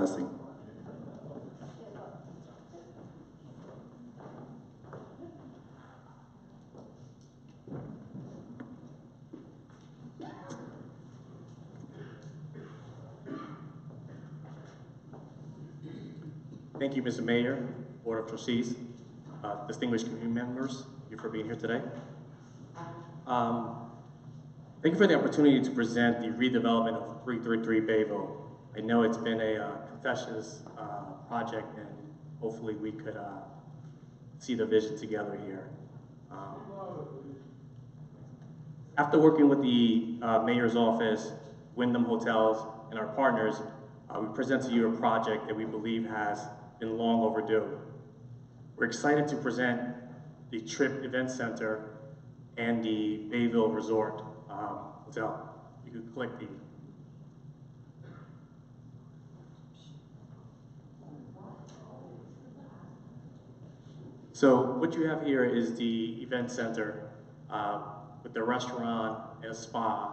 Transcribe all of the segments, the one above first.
testing. Thank you, Mr. Mayor, Board of Trustees, distinguished community members, thank you for being here today. Thank you for the opportunity to present the redevelopment of 333 Bayville. I know it's been a contentious project, and hopefully we could see the vision together here. After working with the Mayor's Office, Wyndham Hotels, and our partners, we present to you a project that we believe has been long overdue. We're excited to present the Trip Event Center and the Bayville Resort Hotel. You can click the. So what you have here is the event center with the restaurant and a spa.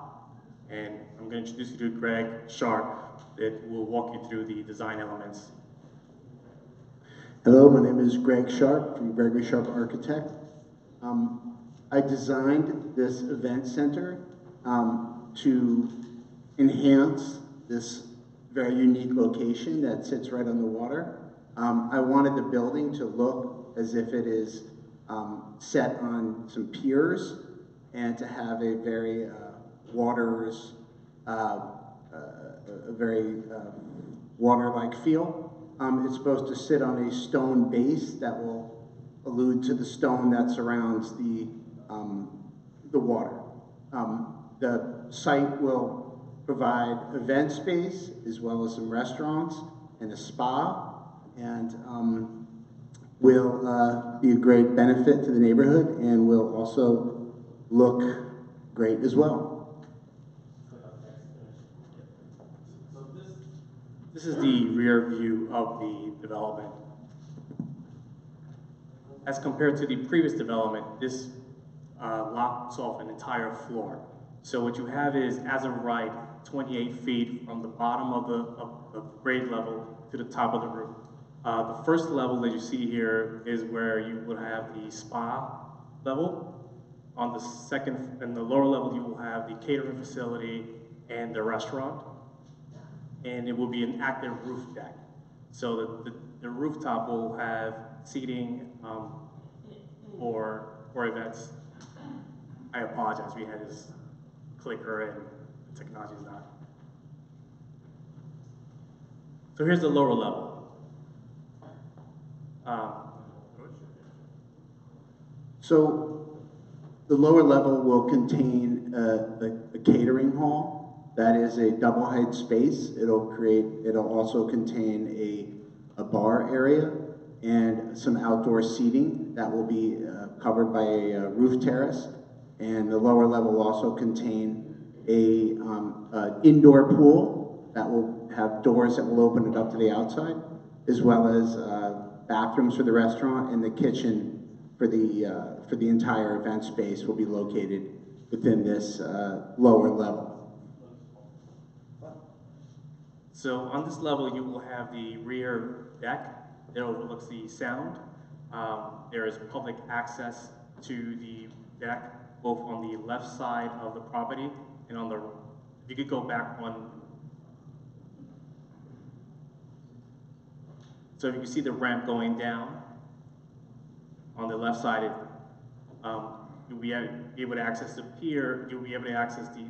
And I'm going to introduce you to Greg Sharp that will walk you through the design elements. Hello, my name is Greg Sharp from Gregory Sharp Architect. I designed this event center to enhance this very unique location that sits right on the water. I wanted the building to look as if it is set on some piers and to have a very water-like feel. It's supposed to sit on a stone base that will allude to the stone that surrounds the water. The site will provide event space as well as some restaurants and a spa, and will be a great benefit to the neighborhood and will also look great as well. This is the rear view of the development. As compared to the previous development, this locks off an entire floor. So what you have is, as of right, 28 feet from the bottom of the grade level to the top of the roof. The first level that you see here is where you would have the spa level. On the second and the lower level, you will have the catering facility and the restaurant. And it will be an active roof deck. So the rooftop will have seating for events. I apologize, we had this clicker and the technology is not. So here's the lower level. So the lower level will contain a catering hall. That is a double height space. It'll also contain a bar area and some outdoor seating that will be covered by a roof terrace. And the lower level will also contain an indoor pool that will have doors that will open it up to the outside, as well as bathrooms for the restaurant, and the kitchen for the entire event space will be located within this lower level. So on this level, you will have the rear deck that overlooks the sound. There is public access to the deck, both on the left side of the property and on the, if you could go back one. So if you can see the ramp going down on the left side, you'll be able to access the pier, you'll be able to access the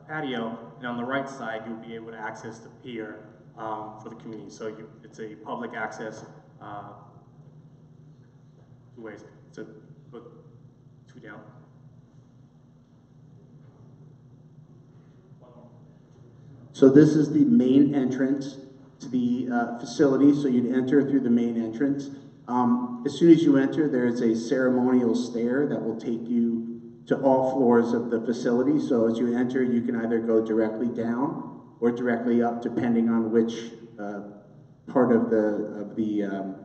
patio, and on the right side, you'll be able to access the pier for the community. So it's a public access two ways. So put two down. So this is the main entrance to the facility. So you'd enter through the main entrance. As soon as you enter, there is a ceremonial stair that will take you to all floors of the facility. So as you enter, you can either go directly down or directly up, depending on which part of the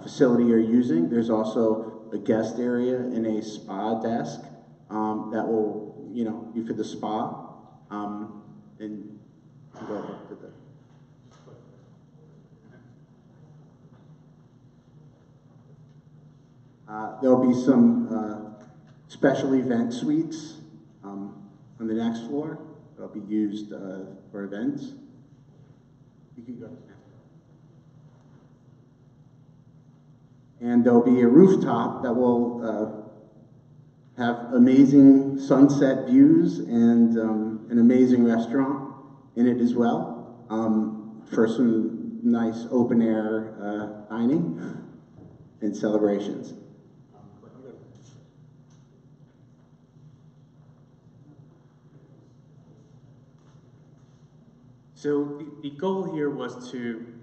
facility you're using. There's also a guest area and a spa desk that will, be for the spa. And go up to the. There'll be some special event suites on the next floor. They'll be used for events. You can go to the next. And there'll be a rooftop that will have amazing sunset views and an amazing restaurant in it as well, for some nice open air dining and celebrations. So the goal here was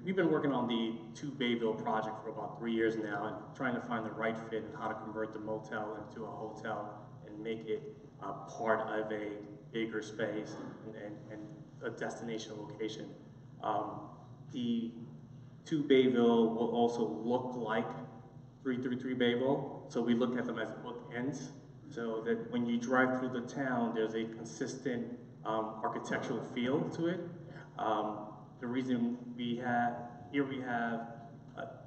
we've been working on the 2 Bayville project for about 3 years now and trying to find the right fit and how to convert the motel into a hotel and make it part of a bigger space and a destination location. The 2 Bayville will also look like 333 Bayville, so we look at them as bookends, so that when you drive through the town, there's a consistent architectural feel to it. The reason we have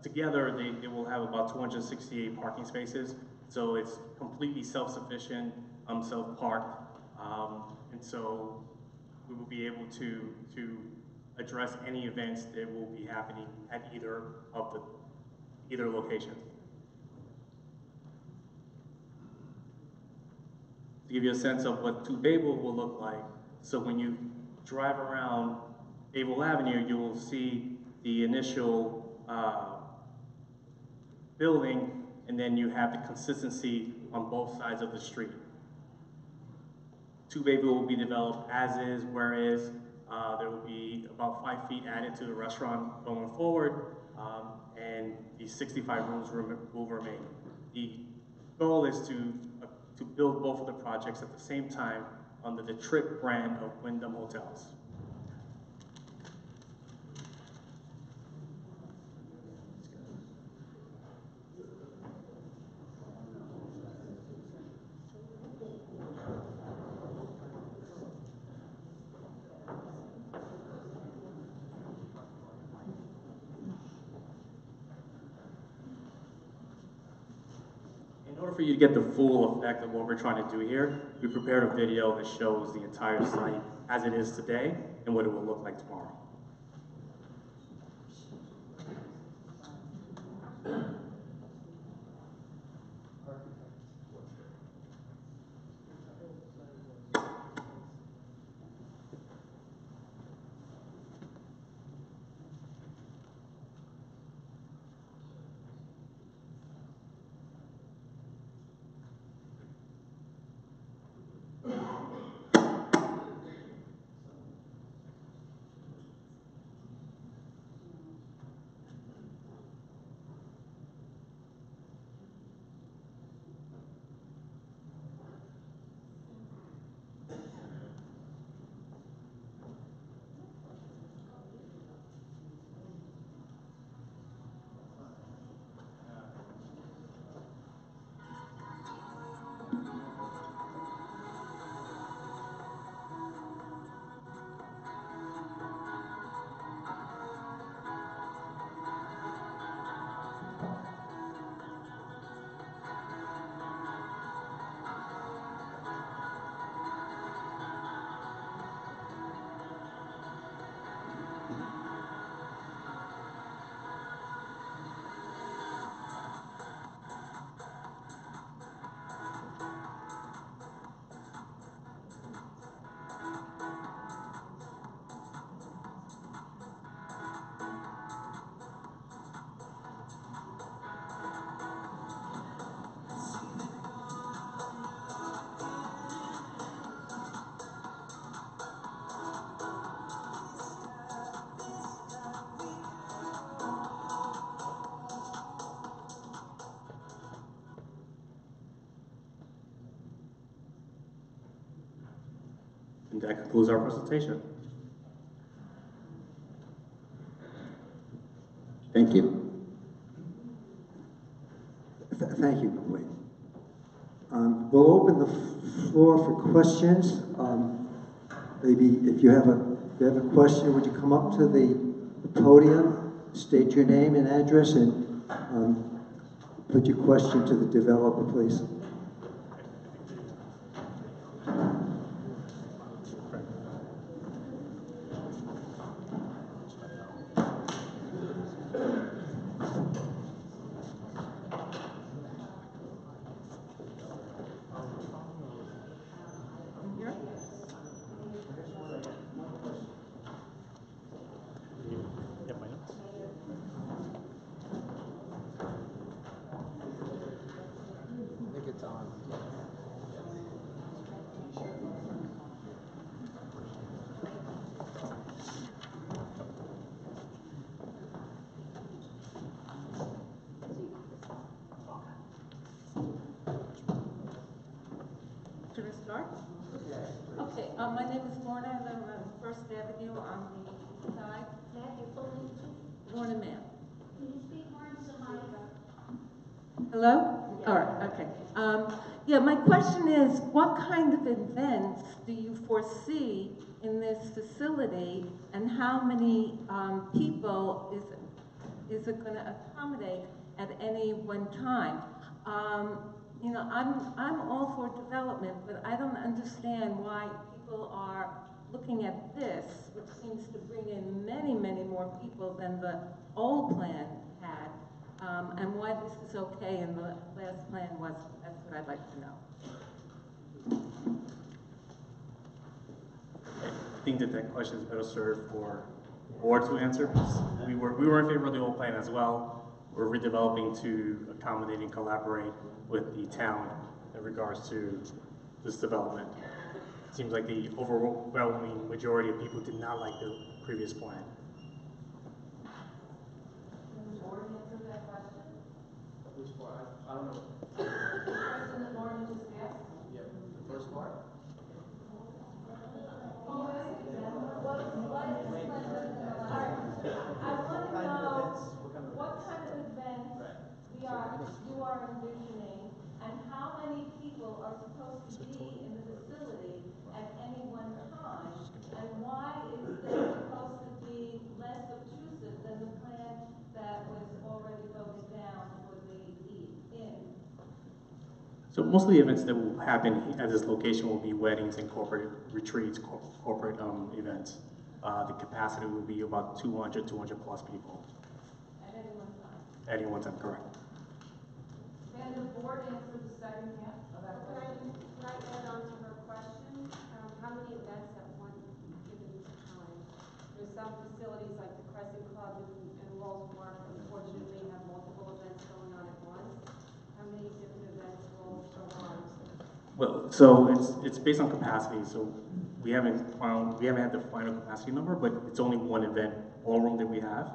together, they will have about 268 parking spaces, so it's completely self-sufficient, self-parked, and so we will be able to address any events that will be happening at either location. To give you a sense of what 2 Bayville will look like, so when you drive around Bayville Avenue, you will see the initial building, and then you have the consistency on both sides of the street. 2 Bayville will be developed as is, where is. There will be about 5 feet added to the restaurant going forward, and the 65 rooms will remain. The goal is to build both of the projects at the same time under the Trip brand of Wyndham Hotels. In order for you to get the full effect of what we're trying to do here, we prepared a video that shows the entire site as it is today and what it will look like tomorrow. And that concludes our presentation. Thank you. Thank you, Wayne. We'll open the floor for questions. Maybe if you have a question, would you come up to the podium, state your name and address, and put your question to the developer, please. Should I start? Okay, my name is Lorna, and I'm on First Avenue on the east side. May I have your full name, please? Lorna Mann. Can you speak more into the mic? Hello? All right, okay. Yeah, my question is, what kind of events do you foresee in this facility, and how many people is it going to accommodate at any one time? You know, I'm all for development, but I don't understand why people are looking at this, which seems to bring in many, many more people than the old plan had, and why this is okay and the last plan wasn't. That's what I'd like to know. I think that question is better served for the board to answer. We were in favor of the old plan as well. We're redeveloping to accommodate and collaborate with the town in regards to this development. It seems like the overwhelming majority of people did not like the previous plan. Can the board answer that question? Which part? I don't know. The question that Lauren just asked? Yeah, the first part? What kind of events you are envisioning, and how many people are supposed to be in the facility at any one time, and why is this supposed to be less obtrusive than the plan that was already voted down for the inn? So most of the events that will happen at this location will be weddings and corporate retreats, corporate events. The capacity will be about 200 plus people. At any one time? At any one time, correct. Can the board answer the second half of that question? Can I add on to her question? How many events at one given time? There's some facilities like the Crescent Club and Rolls Park, unfortunately, have multiple events going on at once. How many different events will go on? Well, so it's based on capacity. So we haven't had the final capacity number, but it's only one event ballroom that we have.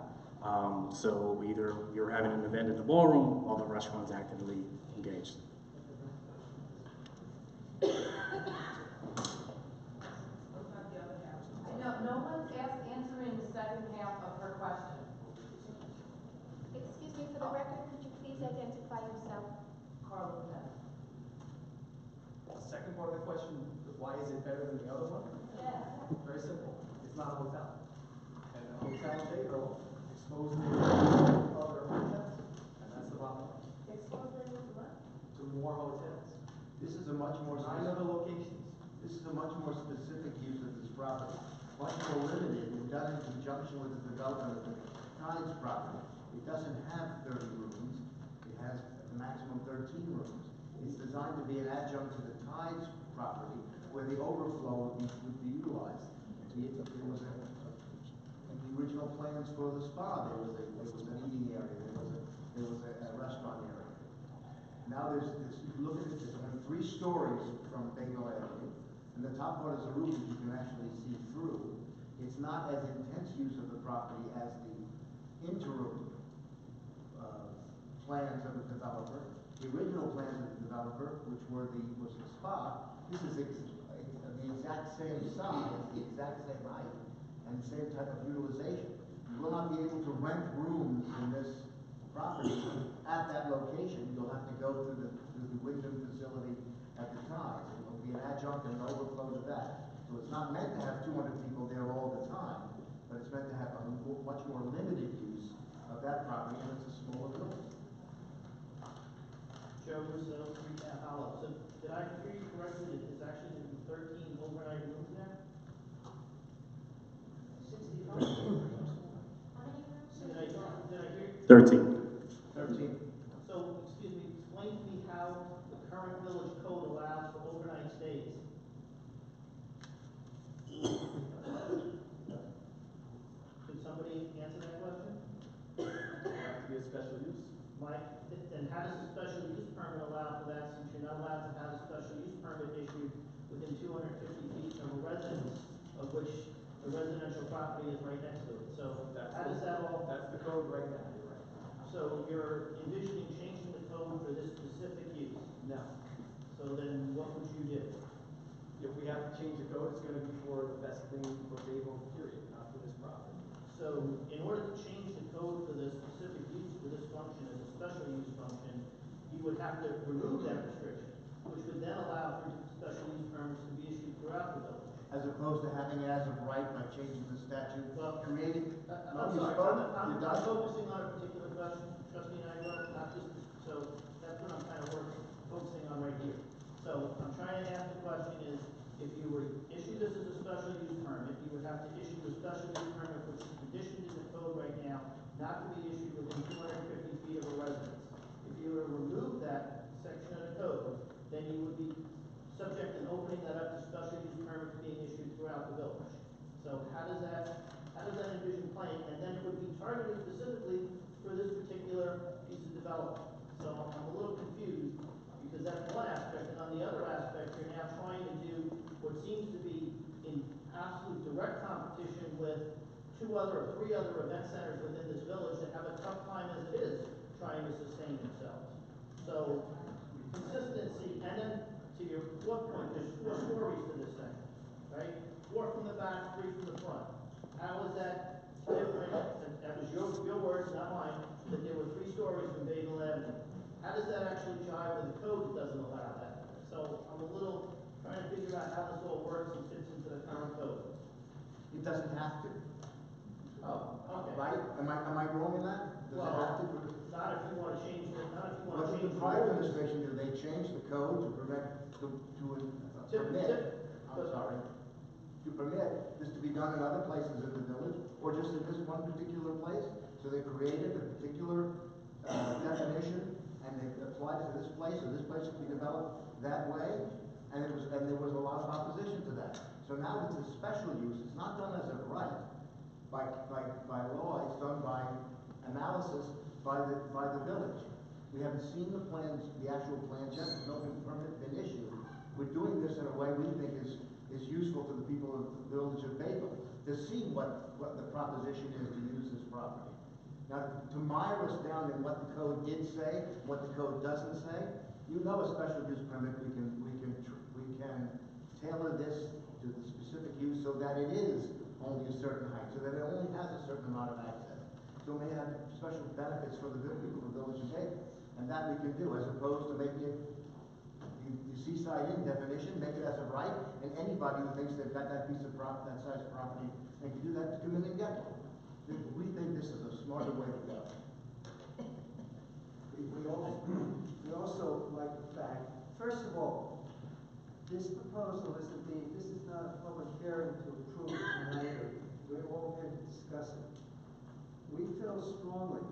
So we're having an event in the ballroom while the restaurant is actively engaged. No one's answering the second half of her question. Excuse me, for the record, could you please identify yourself? Carla said. The second part of the question, why is it better than the other one? Yes. Very simple. It's not a hotel. And a hotel, they go expose them to other hotels. And that's the bottom line. Expose them to what? To more hotels. This is a much more 9 other locations. This is a much more specific use of this property, much more limited, and done in conjunction with the development of the Tides property. It doesn't have 30 rooms. It has a maximum 13 rooms. It's designed to be an adjunct to the Tides property, where the overflow would be utilized. In the original plans for the spa, there was an eating area. There was a restaurant area. Now if you look at it, there's only 3 stories from Bayville Avenue, and the top part is a roof that you can actually see through. It's not as intense use of the property as the interim plans of the developer. The original plans of the developer, which was the spa, this is the exact same size, the exact same height, and the same type of utilization. You will not be able to rent rooms in this property at that location. You'll have to go to the Wyndham facility at the Tides. It will be an adjunct and an overflow to that. So it's not meant to have 200 people there all the time, but it's meant to have a much more limited use of that property, and it's a smaller building. show yourselves Freetown Hollow. So did I hear you correctly that there's actually going to be 13 overnight rooms there? 65? How many rooms? Did I hear? 13. 13. So, excuse me, explain to me how the current village code allows for overnight stays. Could somebody answer that question? Have to be a special use. Mike, and how does a special use permit allow for that, since you're not allowed to have a special use permit issued within 250 feet from a residence, of which the residential property is right next to it? So how does that all? That's the code right now, you're right. So you're envisioning changing the code for this specific use? No. So then what would you do? If we have to change the code, it's gonna be for the best thing for Bayville, period, not for this property. So in order to change the code for the specific use for this function as a special use function, you would have to remove that restriction, which would then allow for special use permits to be issued throughout the village. As opposed to having it as of right by changing the statute, Well, creating. I'm You sorry, spoke, I'm you're done. focusing on a particular question, trustee Nygaard, not just, so that's what I'm kind of focusing on right here. So I'm trying to ask the question is, if you were to issue this as a special use permit, you would have to issue a special use permit which is conditioned in the code right now, not to be issued within 250 feet of a residence. If you were to remove that section of the code, then you would be subject to opening that up to special use permits being issued throughout the village. So how does that envision playing? And then it would be targeted specifically for this particular piece of development. So I'm a little confused because that's one aspect, and on the other aspect, you're now trying to do what seems to be in absolute direct competition with three other event centers within this village that have a tough time as it is trying to sustain themselves. So consistency, and then to your fourth point, there's 4 stories to this thing, right? 4 from the back, 3 from the front. How is that different? And that was your words, not mine, that there were 3 stories from Bayville Avenue. How does that actually jive with the code that doesn't allow that? So I'm a little trying to figure out how this all works and fits into the current code. It doesn't have to, Oh, okay. right? Am I wrong in that? Does it have to? Not if you want to change it, not if you want What to did change the prior rules. administration do? They changed the code to permit, to permit, I'm sorry, to permit this to be done in other places in the village, or just in this one particular place. So they created a particular definition, and they applied it to this place, or this place should be developed that way, and there was a lot of opposition to that. So now it's a special use. It's not done as a right by law. It's done by analysis by the village. We haven't seen the plans, the actual plans yet. No permit been issued. We're doing this in a way we think is useful to the people of the village of Bayville to see what the proposition is to use this property. Now, to mire us down in what the code did say, what the code doesn't say, you know, a special use permit, we can tailor this to the specific use so that it is only a certain height, so that it only has a certain amount of access. So it may have special benefits for the people of the village of Bayville, and that we can do, as opposed to making it the seaside inn definition, make it as a right, and anybody who thinks they've got that piece of that size property, they can do that to come in and get one. We think this is a smarter way to go. We also like the fact, first of all, this proposal this is not a public hearing to approve tonight, or we're all here to discuss it. We feel strongly,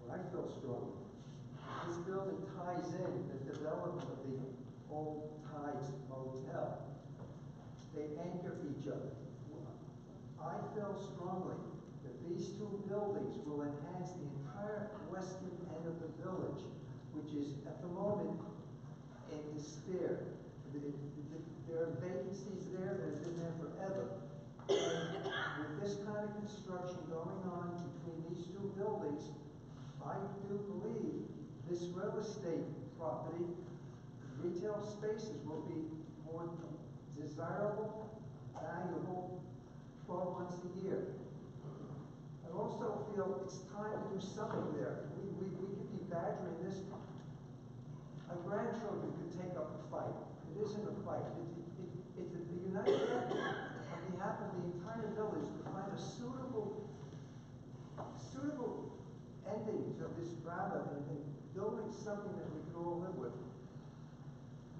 I feel strongly, this building ties in the development of the old Tides Motel. They anchor each other. I feel strongly that these 2 buildings will enhance the entire western end of the village, which is at the moment in despair. There are vacancies there that have been there forever. And with this kind of construction going on between these 2 buildings, I do believe this real estate property, retail spaces will be more desirable, valuable 12 months a year. I also feel it's time to do something there. We could be badgering this. Our grandchildren could take up the fight. It isn't a fight. It's a united effort on behalf of the entire village to find a suitable ending to this drama and building something that we can all live with.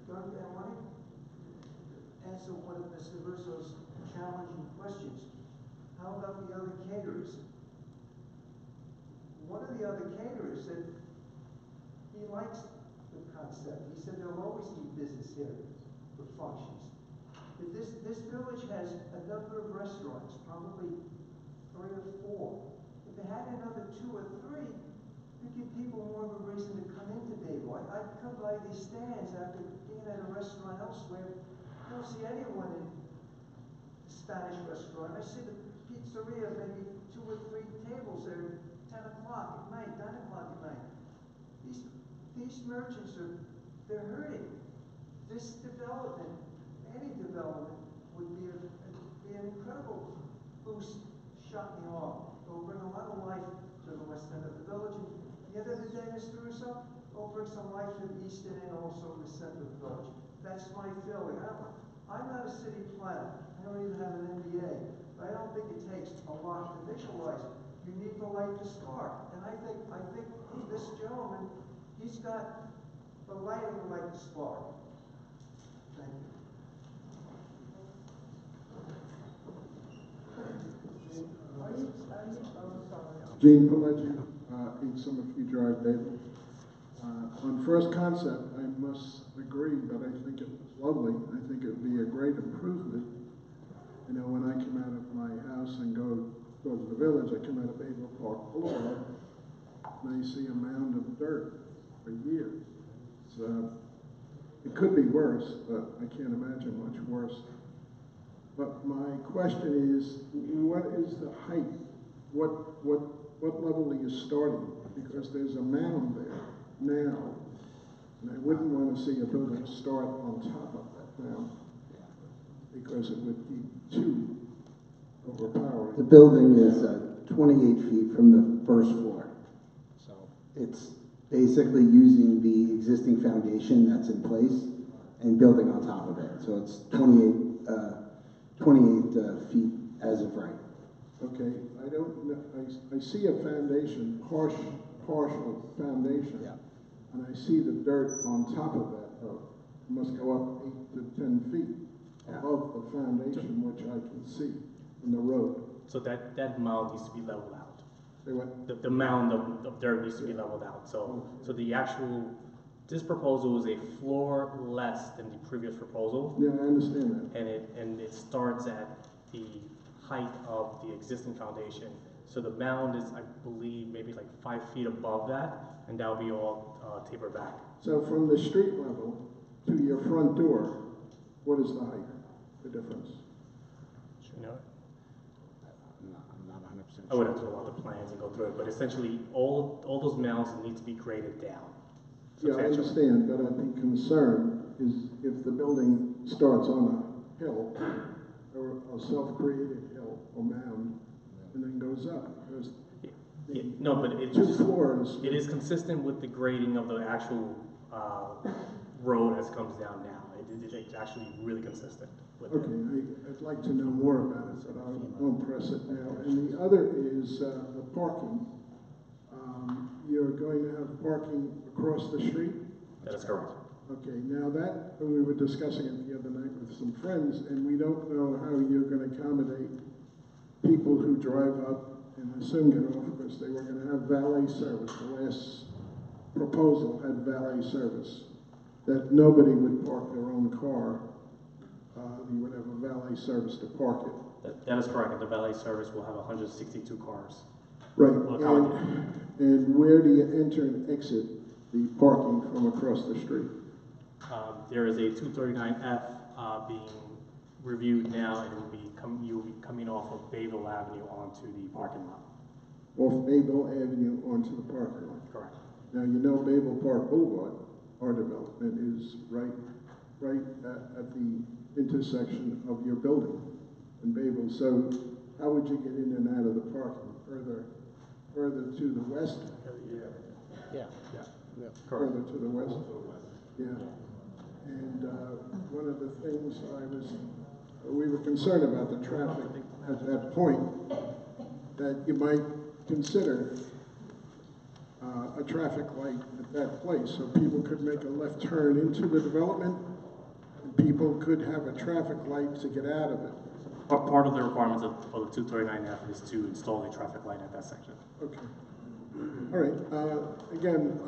Don't, I want to answer one of Mr. Russo's challenging questions. How about the other caterers? One of the other caterers said he likes the concept. He said there'll always be business areas for functions. If this village has a number of restaurants, probably 3 or 4. If it had another 2 or 3, it'd give people more of a reason to come into Bayville. I'd come by these stands after being at a restaurant elsewhere. I don't see anyone in the Spanish restaurant. I see the pizzeria, maybe 2 or 3 tables there, 10 o'clock at night, 9 o'clock at night. These merchants they're hurting. This development, any development, would be an incredible boost, shot in the arm. It will bring a lot of life to the west end of the village. And at the end of the day, Mr. Russo, it will bring some life to the east end and also the center of the village. That's my feeling. I'm not a city planner. I don't even have an MBA. But I don't think it takes a lot to visualize it. You need to light the spark. And I think this gentleman, he's got the lighting to light the spark. Thank you. Gene Pileggi, 8 Summerfeet Drive, Bayville. On first concept, I must agree that I think it was lovely. I think it would be a great improvement. You know, when I come out of my house and go to the village, I come out of Bayville Park Boulevard, and I see a mound of dirt for years. It could be worse, but I can't imagine much worse. But my question is, what is the height? What level are you starting? Because there's a mound there now, and I wouldn't want to see a building start on top of that mound, because it would be too overpowering. The building is 28 feet from the first floor. So it's basically using the existing foundation that's in place and building on top of it. So it's 28 feet as of right. Okay, I don't know, I see a foundation, partial foundation. Yeah. And I see the dirt on top of that, it must go up 8 to 10 feet above the foundation, which I can see in the road. So that mound needs to be leveled out. Say what? The mound of dirt needs to be leveled out. So the actual, this proposal is a floor less than the previous proposal. Yeah, I understand that. And it starts at the height of the existing foundation. So the mound is, I believe, maybe like 5 feet above that, and that'll be all tapered back. So from the street level to your front door, what is the height, the difference? Should we know it? I'm not 100% I would have to pull out the plans and go through it, but essentially all those mounds need to be graded down. Yeah, I understand, but I'd be concerned is if the building starts on a hill, or a self-created hill or mound, and then goes up. No, but it's two floors. It is consistent with the grading of the actual road as it comes down now. It's actually really consistent with Okay, I'd like to know more about it, but I won't press it now. And the other is the parking. You're going to have parking across the street? That is correct. Okay, now that, we were discussing it the other night with some friends, and we don't know how you're going to accommodate people who drive up and assume get off, because they were going to have valet service. The last proposal had valet service, that nobody would park their own car. You would have a valet service to park it. That is correct. The valet service will have 162 cars. Right, and where do you enter and exit the parking from across the street? There is a 239F being reviewed now, and you will be coming off of Bayville Avenue onto the parking lot. Off Bayville Avenue onto the parking lot. Correct. Now, you know Bayville Park Boulevard, our development is right at the intersection of your building in Bayville. So how would you get in and out of the parking? Further to the west? Yeah. Further to the west? Yeah. And one of the things we were concerned about the traffic at that point, that you might consider a traffic light at that place, so people could make a left turn into the development, and people could have a traffic light to get out of it. Part of the requirements of the 239F is to install a traffic light at that section. Okay. All right. Again,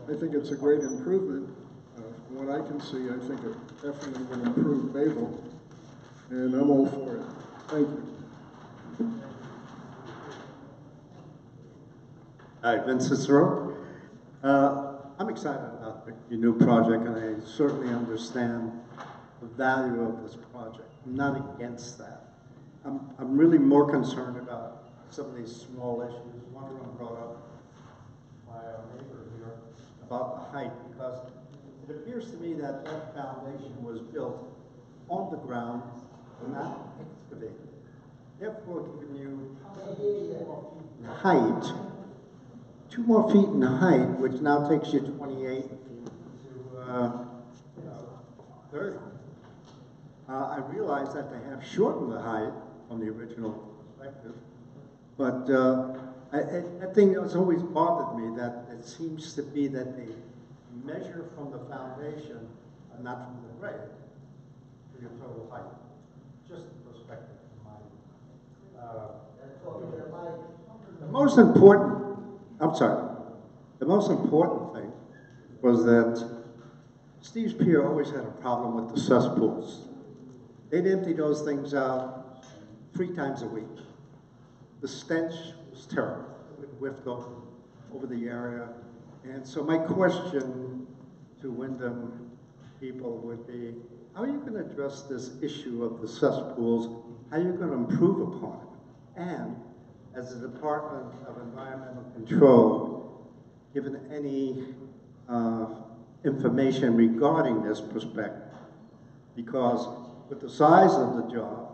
I think it's a great improvement. From what I can see, I think it definitely will improve Bayville, and I'm all for it. Thank you. Hi, Vince Cicero. I'm excited about your new project, and I certainly understand the value of this project. I'm not against that. I'm really more concerned about some of these small issues. One of them brought up by our neighbor here about the height, because it appears to me that that foundation was built on the ground and not excavated. Therefore, giving you height, 2 more feet in height, which now takes you 28 to 30. I realize that they have shortened the height from the original perspective, but that thing has always bothered me, that it seems to be that they measure from the foundation and not from the grade for your total height. Just the perspective of mine. The most important, I'm sorry, the most important thing was that Steve's Pier always had a problem with the cesspools. They'd empty those things out 3 times a week. The stench was terrible. It whiffed over the area. And so my question to Wyndham people would be, how are you going to address this issue of the cesspools? How are you going to improve upon it? And as the Department of Environmental Control, given any information regarding this perspective? Because with the size of the job,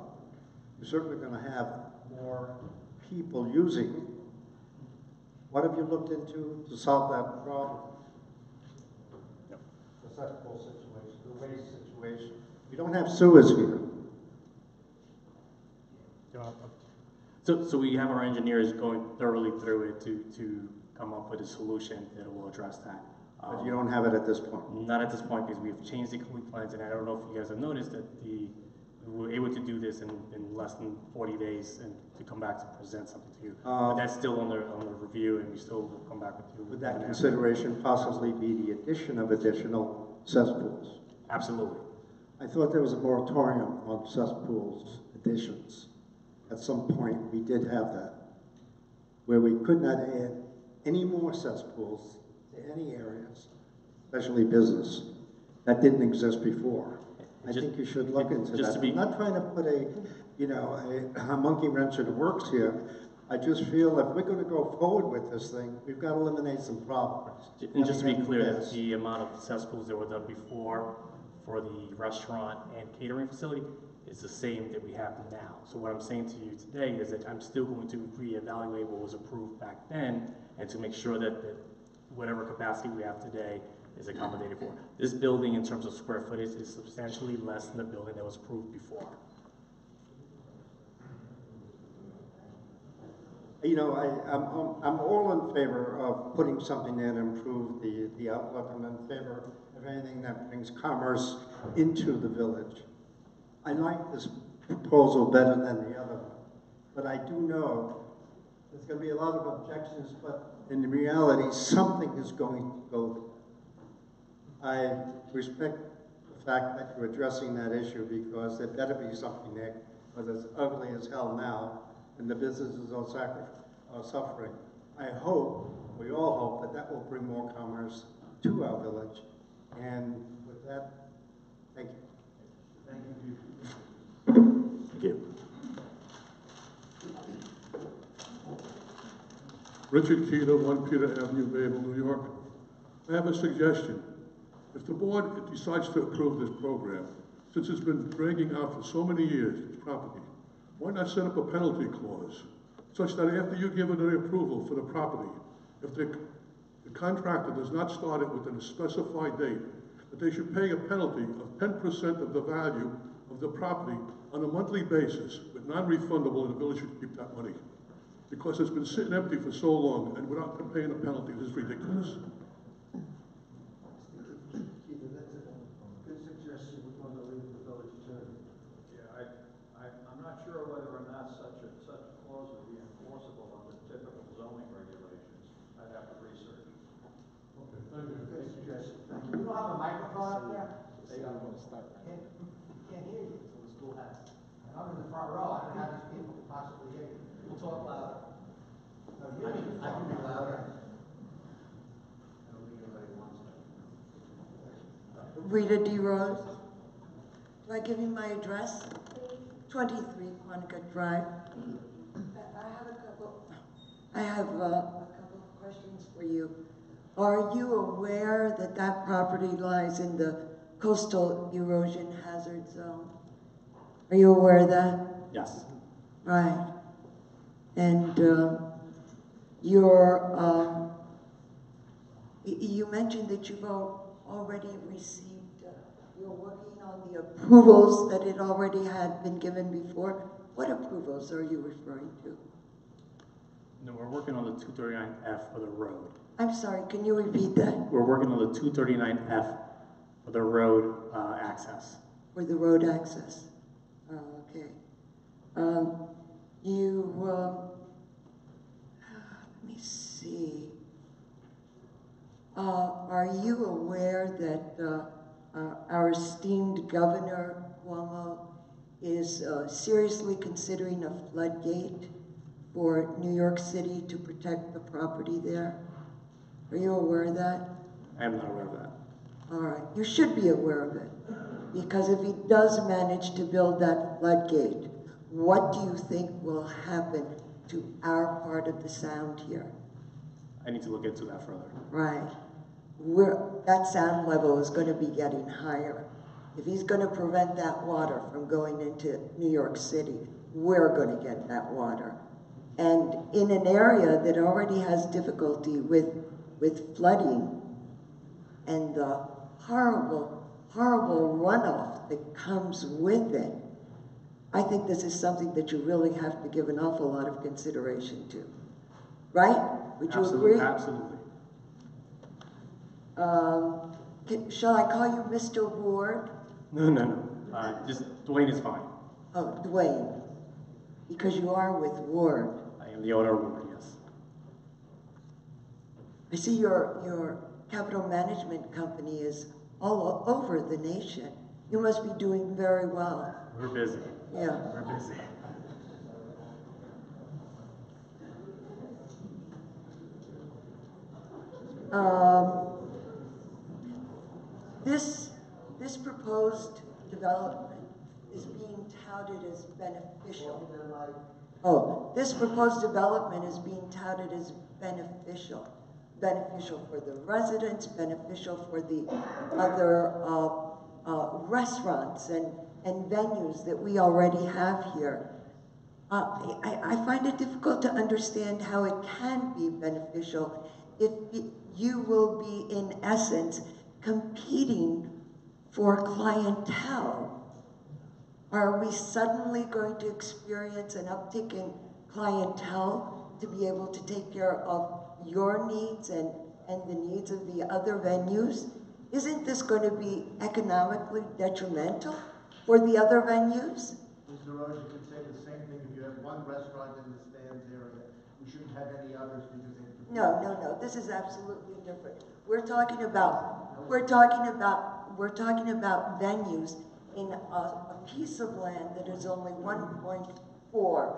you're certainly going to have more people using it. What have you looked into to solve that problem? Yep. The cesspool situation, the waste situation. We don't have sewers here. So we have our engineers going thoroughly through it to come up with a solution that will address that. But you don't have it at this point? Not at this point, because we've changed the complete plans, and I don't know if you guys have noticed that we were able to do this in less than 40 days and to come back to present something to you. But that's still under review, and we still will come back with you. Would that consideration possibly be the addition of additional cesspools? Absolutely. I thought there was a moratorium on cesspools additions. At some point, we did have that, where we could not add any more cesspools to any areas, especially business. That didn't exist before. I think you should look into that. I'm not trying to put a monkey wrench in the works here. I just feel if we're going to go forward with this thing, we've got to eliminate some problems. And just to be clear, that the amount of cesspools that were done before for the restaurant and catering facility is the same that we have now. So what I'm saying to you today is that I'm still going to reevaluate what was approved back then and to make sure that whatever capacity we have today is accommodated for. This building, in terms of square footage, is substantially less than the building that was approved before. You know, I'm all in favor of putting something in to improve the outlook. I'm in favor of anything that brings commerce into the village. I like this proposal better than the other one, but I do know there's going to be a lot of objections, but in reality, something is going to go. I respect the fact that you're addressing that issue, because there better be something there, because it's ugly as hell now, and the businesses are suffering. I hope, we all hope, that that will bring more commerce to our village. And with that, thank you. Thank you. Thank you. Richard Keeter, 1 Peter Avenue, Bayville, New York. I have a suggestion. If the board decides to approve this program, since it's been dragging out for so many years, this property, why not set up a penalty clause such that after you give it an approval for the property, if the contractor does not start it within a specified date, that they should pay a penalty of 10% of the value of the property on a monthly basis, but non-refundable, and the village should keep that money. because it's been sitting empty for so long and without them paying a penalty. This is ridiculous. Keith, that's a good suggestion. We want to leave the village attorney. Yeah, I'm not sure whether or not such a clause would be enforceable under typical zoning regulations. I'd have to research. Okay, thank you. Good suggestion. Thank You don't have a microphone up there? Can't hear you. So the school has. And I'm in the front row, I don't know how these people could possibly hear you. We'll talk louder. No, I can be louder. I don't think anybody wants that. Rita D. Rose. Do I give you my address? 23 Quantica Drive. I have a couple of questions for you. Are you aware that that property lies in the coastal erosion hazard zone? Are you aware of that? Yes. Right. And you mentioned that you've already received, you're working on the approvals that it already had been given before. What approvals are you referring to? No, we're working on the 239F for the road. I'm sorry, can you repeat that? We're working on the 239F for the road access. For the road access. Oh, okay. Let me see. Are you aware that our esteemed Governor Cuomo is seriously considering a floodgate for New York City to protect the property there? Are you aware of that? I am not aware of that. All right, you should be aware of it, because if he does manage to build that floodgate, what do you think will happen to our part of the sound here? I need to look into that further. Right. That sound level is going to be getting higher. If he's going to prevent that water from going into New York City, we're going to get that water. And in an area that already has difficulty with flooding and the horrible, horrible runoff that comes with it, I think this is something that you really have to give an awful lot of consideration to. Right? Would you agree? Absolutely. Shall I call you Mr. Ward? No. Just Dwayne is fine. Oh, Dwayne. Because you are with Ward. I am the owner of Ward, yes. I see your capital management company is all over the nation. You must be doing very well. We're busy. Yeah. We're busy. This proposed development is being touted as beneficial. This proposed development is being touted as beneficial. Beneficial for the residents, beneficial for the other restaurants and venues that we already have here. I find it difficult to understand how it can be beneficial if you will be, in essence, competing for clientele. Are we suddenly going to experience an uptick in clientele to be able to take care of your needs and the needs of the other venues? Isn't this going to be economically detrimental for the other venues? Mr. Rose, you could say the same thing if you have one restaurant in the stands area. We shouldn't have any others because they... No. This is absolutely different. We're talking about venues in a piece of land that is only 1.4,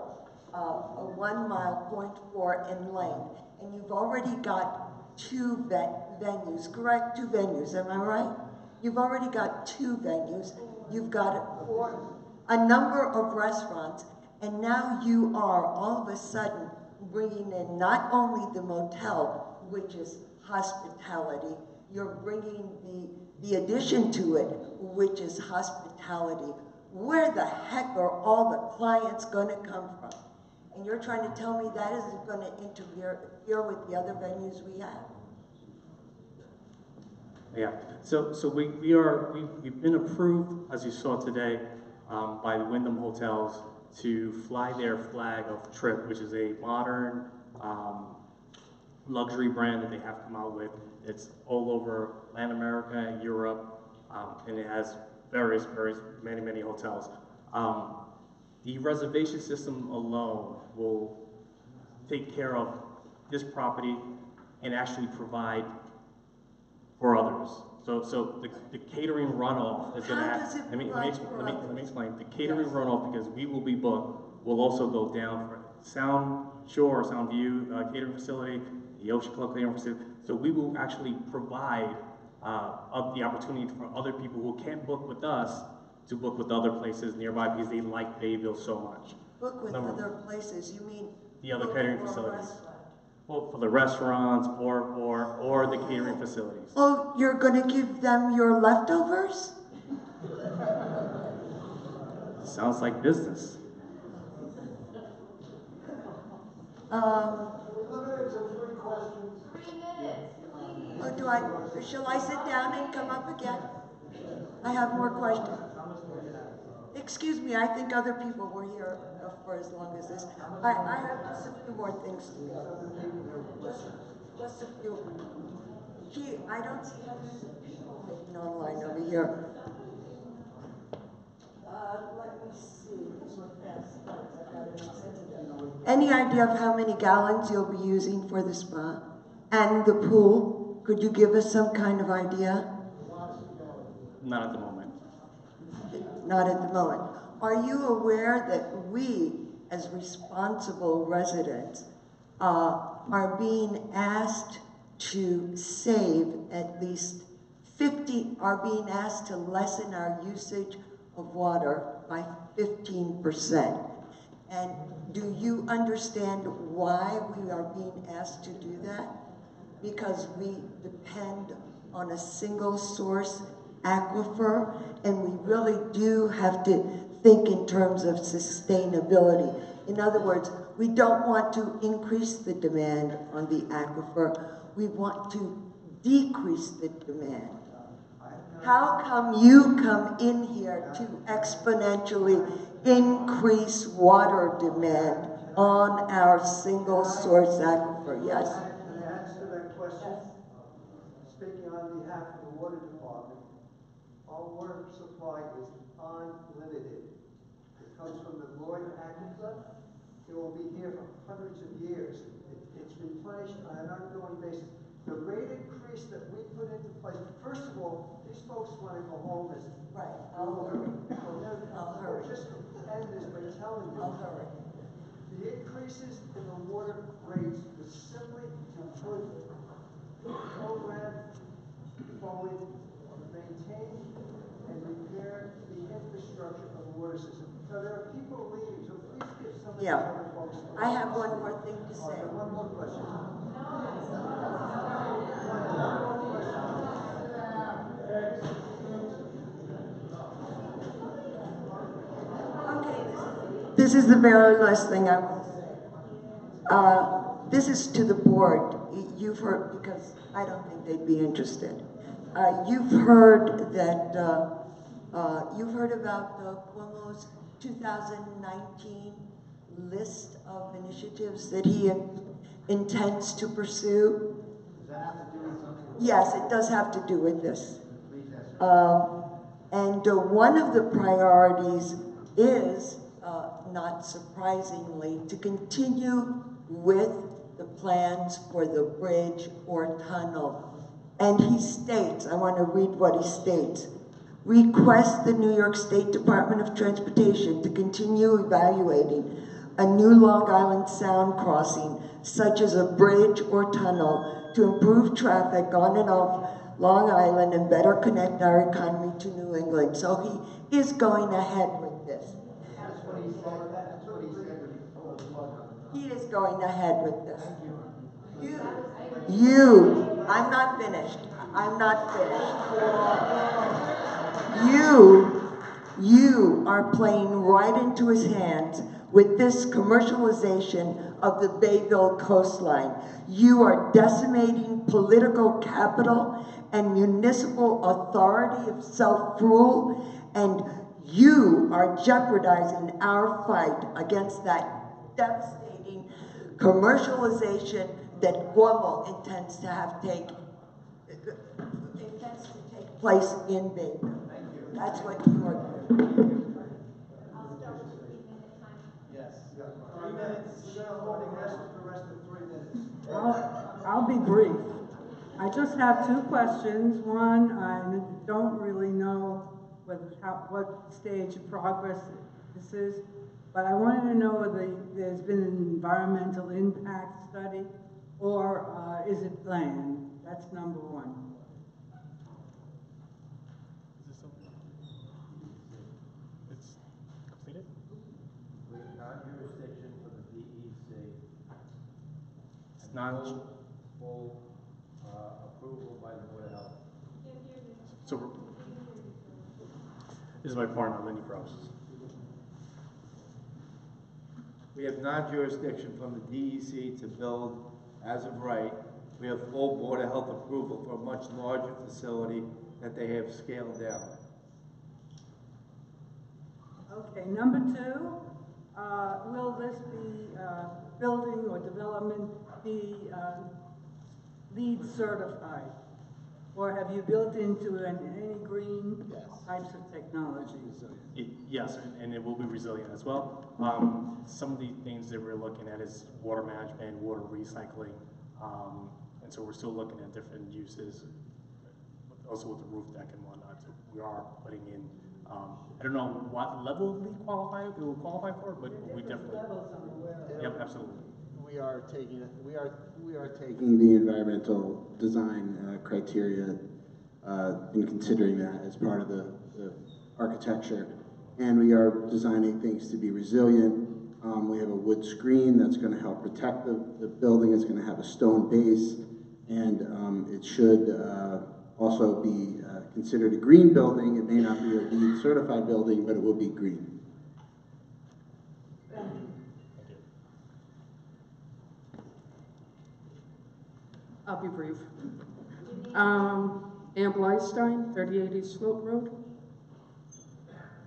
a 1 mile, 0.4 in length. And you've already got two venues, correct? Two venues, am I right? You've already got two venues. You've got a number of restaurants, and now you are all of a sudden bringing in not only the motel, which is hospitality, you're bringing the addition to it, which is hospitality. Where the heck are all the clients going to come from? And you're trying to tell me that isn't going to interfere with the other venues we have? Yeah. So we've been approved, as you saw today, by the Wyndham Hotels to fly their flag of Trip, which is a modern luxury brand that they have come out with. It's all over Latin America, Europe, and it has many hotels. The reservation system alone will take care of this property and actually provide for others. So the catering runoff is going to How does it let me provide for let me others? explain. The catering runoff, because we will be booked, will also go down for Sound Shore, Sound View catering facility, the Ocean Club catering facility. So we will actually provide the opportunity for other people who can't book with us to book with other places nearby because they like Bayville so much. Book with other places, you mean? The other book catering for a facilities. restaurant? Well, for the restaurants or the catering facilities. Oh, you're gonna give them your leftovers? Sounds like business. Limited to 3 questions. 3 minutes, please. Oh, shall I sit down and come up again? I have more questions. Excuse me, I think other people were here for as long as this. I have just a few more things to go. Just a few. Gee, I don't see hundreds of people waiting online over here. Let me see. Any idea of how many gallons you'll be using for the spa? And the pool? Could you give us some kind of idea? Not at the moment. Not at the moment. Are you aware that we, as responsible residents, are being asked to save at least are being asked to lessen our usage of water by 15%? And do you understand why we are being asked to do that? Because we depend on a single source aquifer, and we really do have to think in terms of sustainability. In other words, we don't want to increase the demand on the aquifer, we want to decrease the demand. How come you come in here to exponentially increase water demand on our single source aquifer? Yes? Can I answer that question? Speaking on behalf of the water department, our water supply is unlimited. It comes from the Lloyd Aquifer. It will be here for hundreds of years. It's replenished on an ongoing basis. The rate increase that we put into place, first of all, these folks want to go home as right. I'll hurry. I'll hurry. Just end this by telling you. I'll hurry. The increases in the water rates was simply to put the program forward to maintain and repair the infrastructure of the water system. So there are people leaving, so please give some of these other folks. I have one more thing to say. One more question. This is the very last thing I want to say. This is to the board. You've heard, because I don't think they'd be interested. You've heard that, you've heard about Cuomo's 2019 list of initiatives that he intends to pursue. Does that have to do with something? Yes, it does have to do with this. And one of the priorities is, not surprisingly, to continue with the plans for the bridge or tunnel. And he states, I want to read what he states, request the New York State Department of Transportation to continue evaluating a new Long Island Sound crossing, such as a bridge or tunnel, to improve traffic on and off Long Island and better connect our economy to New England. So he is going ahead with this. That's what he said. That's what he said when he pulled the plug on it. He is going ahead with this. I'm not finished. I'm not finished. You are playing right into his hands with this commercialization of the Bayville coastline. You are decimating political capital and municipal authority of self-rule, and You are jeopardizing our fight against that devastating commercialization that Guamo intends to take place in Bayville. That's what you are doing. I'll start with the 3-minute time. Yes. 3 minutes. We're gonna hold the rest for the rest of 3 minutes. I'll be brief. I just have 2 questions. One, I don't really know what stage of progress this is, but I wanted to know whether there's been an environmental impact study or is it planned? That's number 1. It's completed? Non-jurisdiction for the DEC. It's not. Full approval by the Board of Health. So this is my partner, Lenny Gross. We have non-jurisdiction from the DEC to build as of right. We have full Board of Health approval for a much larger facility that they have scaled down. Okay, number 2, will this be building or development be LEED certified? Or have you built into any green types of technologies? Yes, and it will be resilient as well. Some of the things that we're looking at is water management, water recycling, and so we're still looking at different uses, also with the roof deck and whatnot. So we are putting in, I don't know what level of LEED it will qualify for, but we definitely. Yep, absolutely. We are taking the environmental design criteria and considering that as part of the architecture. And we are designing things to be resilient. We have a wood screen that's going to help protect the building. It's going to have a stone base, and it should also be considered a green building. It may not be a LEED certified building, but it will be green. I'll be brief. Ann Blystein, 3080 Slope Road.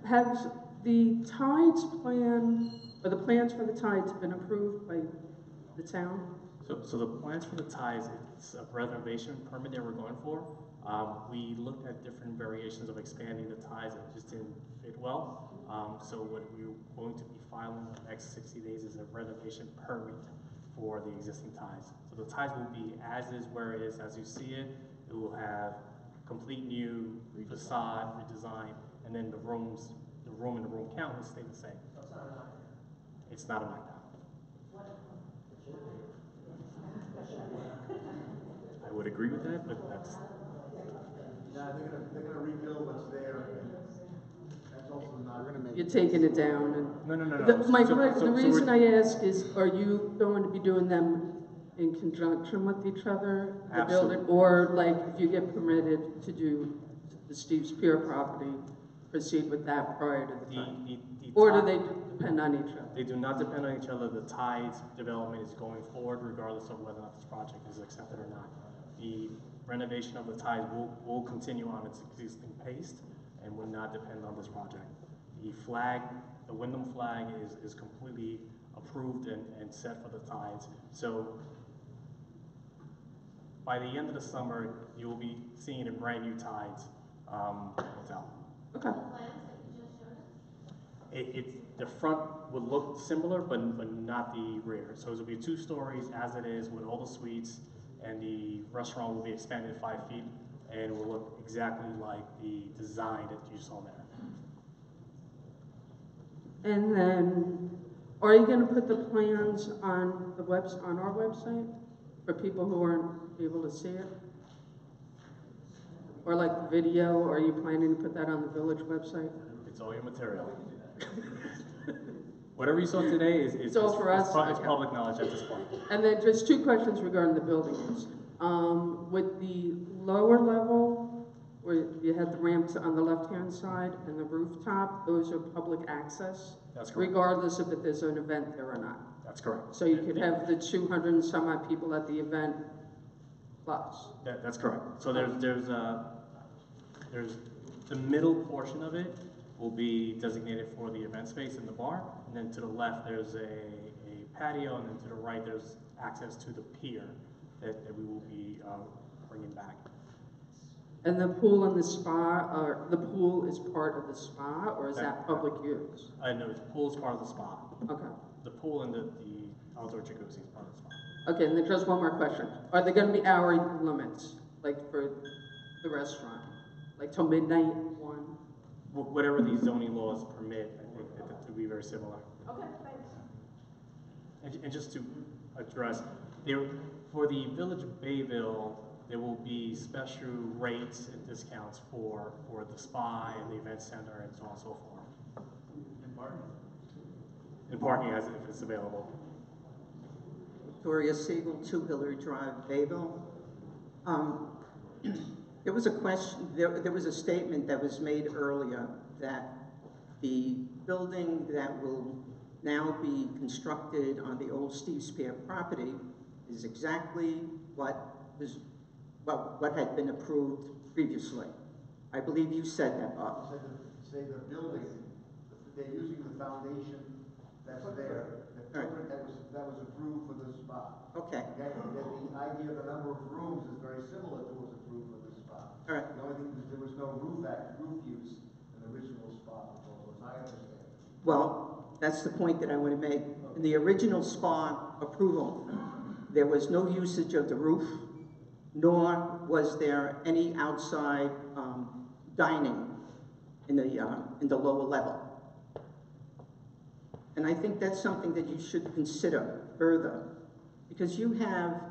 Has the tides plan, or the plans for the tides been approved by the town? So the plans for the ties, it's a renovation permit that we're going for. We looked at different variations of expanding the ties and it just didn't fit well. So what we're going to be filing in the next 60 days is a renovation permit for the existing ties. So the ties will be as is where it is, as you see it. It will have complete new facade, redesign, and then the room and the room count will stay the same. It's not a knockdown. I would agree with that, but that's. No, they're gonna rebuild what's there. That's also not. You're taking it down. And No. The reason I ask is, are you going to be doing them in conjunction with each other, the building, or like if you get permitted to do the Steve's Pier property, proceed with that prior to the time? Or do they depend on each other? They do not depend on each other. The tides development is going forward regardless of whether or not this project is accepted or not. The renovation of the tides will continue on its existing pace and will not depend on this project. The flag, the Wyndham flag is completely approved and set for the tides. So by the end of the summer, you will be seeing a brand new tides hotel. Okay. The front would look similar, but not the rear. So it will be 2 stories as it is with all the suites, and the restaurant will be expanded 5 feet and will look exactly like the design that you saw there. And then, are you going to put the plans on the on our website for people who aren't able to see it? Or like video, or are you planning to put that on the village website? It's all your material. Whatever you saw today is all for us. It's public knowledge at this point. And then just 2 questions regarding the buildings. With the lower level, where you had the ramps on the left-hand side and the rooftop, those are public access? That's correct. Regardless if there's an event there or not? That's correct. So you could have the 200 and some odd people at the event plus? That's correct. So there's the middle portion of it will be designated for the event space in the bar. And then to the left, there's a patio, and then to the right, there's access to the pier that we will be bringing back. And the pool and the spa, or the pool is part of the spa, or is that public use? No, the pool is part of the spa. Okay. The pool and the outdoor jacuzzi is part of the spa. Okay, and then just one more question. Are there gonna be hour limits, like for the restaurant? Like till midnight, 1? Whatever these zoning laws permit, I think that would be very similar. Okay, thanks. And just to address, for the Village of Bayville, there will be special rates and discounts for the spa and the event center and so on and so forth. And parking? And parking as if it's available. Victoria Siegel, 2 Hillary Drive, Bayville. There was a question, there was a statement that was made earlier that the building that will now be constructed on the old Steve Spear property is exactly what had been approved previously. I believe you said that, Bob. Say the building, they're using the foundation that's there, the footprint that was approved for the spa. Okay. Okay, and then the idea of the number of rooms is very similar to what was approved for the spa. All right. The only thing is there was no roof use in the original spa proposal, as I understand it. Well, that's the point that I want to make. In the original spa approval, there was no usage of the roof, nor was there any outside dining in the lower level. And I think that's something that you should consider further, because you have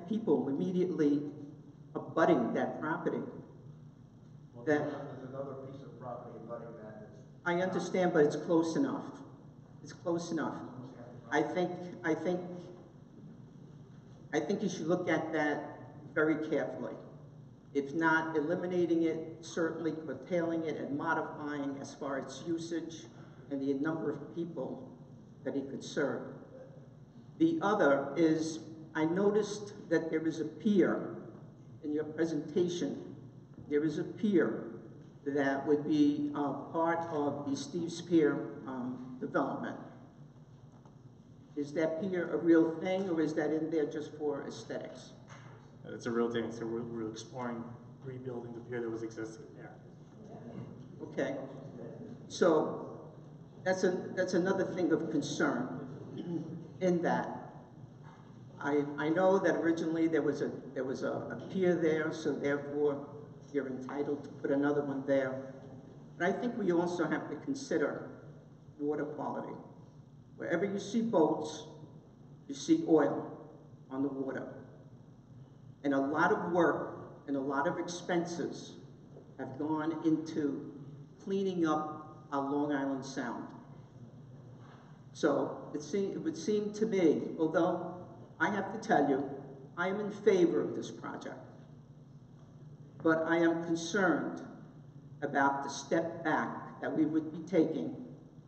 people immediately abutting that property. Well, that there's another piece of property abutting that. I understand, but it's close enough. It's close enough. I think you should look at that very carefully. If not eliminating it, certainly curtailing it and modifying as far as usage and the number of people that he could serve. The other is, I noticed that there is a pier in your presentation. There is a pier that would be part of the Steve Spear development. Is that pier a real thing, or is that in there just for aesthetics? It's a real thing, so we're exploring rebuilding the pier that was existing there. Okay, so that's another thing of concern in that. I know that originally there was a pier there, so therefore you're entitled to put another one there. But I think we also have to consider water quality. Wherever you see boats, you see oil on the water. And a lot of work and a lot of expenses have gone into cleaning up our Long Island Sound. So it would seem to me, although I have to tell you, I am in favor of this project, but I am concerned about the step back that we would be taking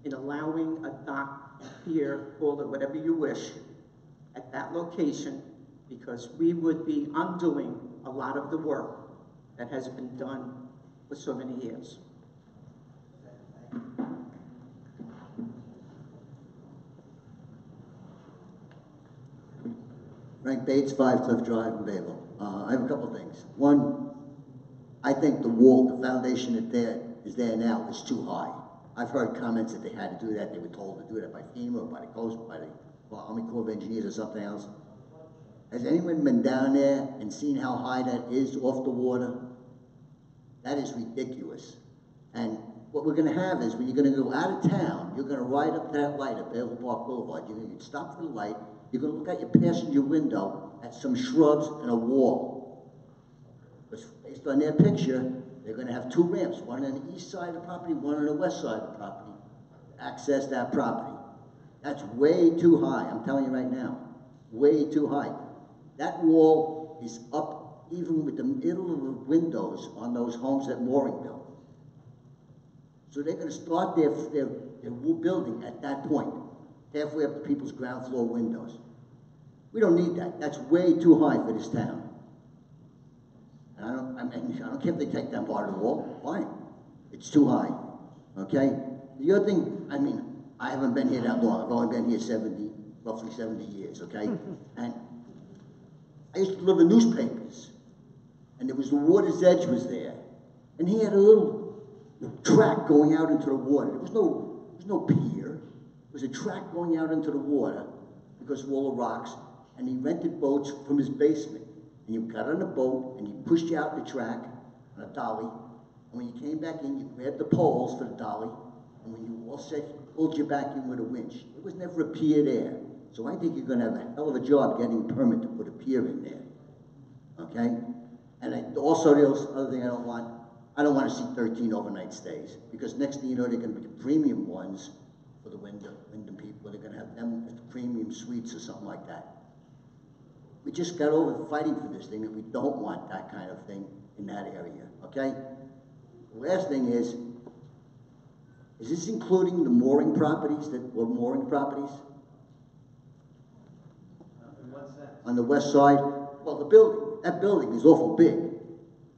in allowing a dock, pier, call it whatever you wish, at that location, because we would be undoing a lot of the work that has been done for so many years. Frank Bates, 5 Cliff Drive in Bayville. I have a couple of things. One, I think the wall, the foundation that is there now is too high. I've heard comments that they had to do that. They were told to do that by FEMA or by the Coast, by the Army Corps of Engineers or something else. Has anyone been down there and seen how high that is off the water? That is ridiculous. And what we're going to have is when you're going to go out of town, you're going to ride up that light at Bayville Park Boulevard. You're going to stop for the light. You're going to look out your passenger window at some shrubs and a wall. Because based on their picture, they're going to have 2 ramps, one on the east side of the property, one on the west side of the property, to access that property. That's way too high, I'm telling you right now. Way too high. That wall is up even with the middle of the windows on those homes at Mooringville. So they're going to start their building at that point, halfway up to people's ground floor windows. We don't need that. That's way too high for this town. And I don't care if they take that part of the wall. Fine. It's too high. okay? The other thing, I mean, I haven't been here that long. I've only been here roughly 70 years, okay? And I used to deliver newspapers, and there was the water's edge was there, and he had a little track going out into the water. There was no pier. It was a track going out into the water because of all the rocks, and he rented boats from his basement. And you got on a boat, and he pushed you out the track on a dolly, and when you came back in, you grabbed the poles for the dolly, and when you were all set, he pulled you back in with a winch. There was never a pier there. So I think you're going to have a hell of a job getting a permit to put a pier in there, okay? And also, the other thing I don't want to see 13 overnight stays, because next thing you know, they're going to be premium ones for the Wyndham people. They're going to have them as premium suites or something like that. We just got over fighting for this thing, and we don't want that kind of thing in that area, okay? The last thing is this including the mooring properties mooring properties? In what sense? On the west side? Well, that building is awful big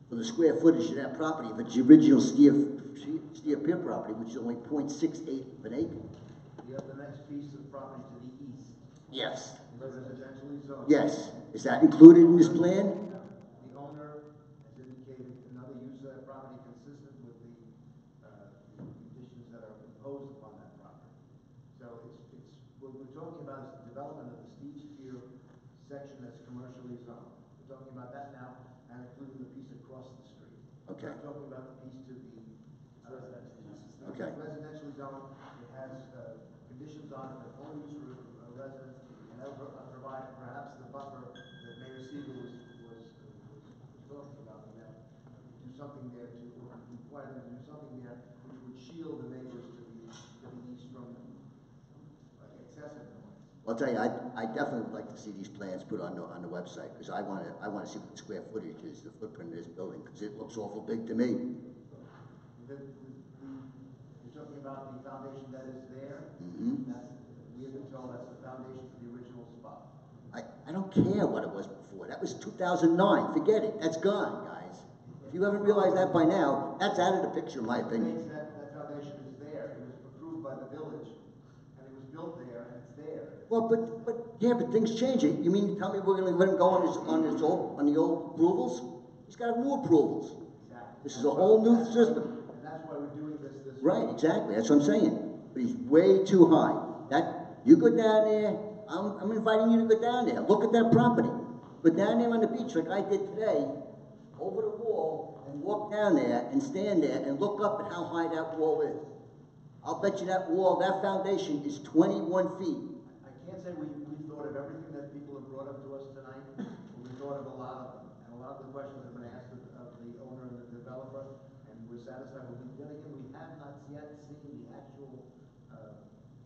for the square footage of that property. If it's the original Steer Pier property, which is only 0.68 of an acre. You have the next piece of property to the east. Yes. Residentially zoned. Yes. Is that included in this plan? The owner has indicated another use of that property consistent with the conditions that are imposed upon that property. So what we're talking about is the development of the Steve's Pier section that's commercially zoned. We're talking about that now, and including the piece across the street. Okay. We're talking about the piece to the residentially zoned. It has conditions on it for full use for residents, and that will provide perhaps the buffer that Mayor Siegel was talking about. Do something there to require them to do something there which would shield the neighbors to the east from excessive noise. I'll tell you, I definitely would like to see these plans put on the website, because I want to see what the square footage is, the footprint of this building, because it looks awful big to me. You're talking about the foundation that is there. Mm-hmm. We have been told that's the foundation for the original spot. I don't care what it was before. That was 2009. Forget it. That's gone, guys. If you haven't realized that by now, that's out of the picture, in my opinion. That foundation is there. It was approved by the village, and it was built there, and it's there. Well, but things change. You mean to tell me we're going to let him go on the old approvals? He's got to have new approvals. Exactly. This is a whole new system. And that's why we're doing this. Right, exactly. That's what I'm saying. But he's way too high. You go down there. I'm inviting you to go down there. Look at that property. Go down there on the beach like I did today, over the wall, and walk down there and stand there and look up at how high that wall is. I'll bet you that foundation is 21 feet. I can't say we thought of everything that people have brought up to us tonight, but we thought of a lot of them. And a lot of the questions have been asked of the owner and the developer, and we're satisfied with them. Then again, we have not yet seen the actual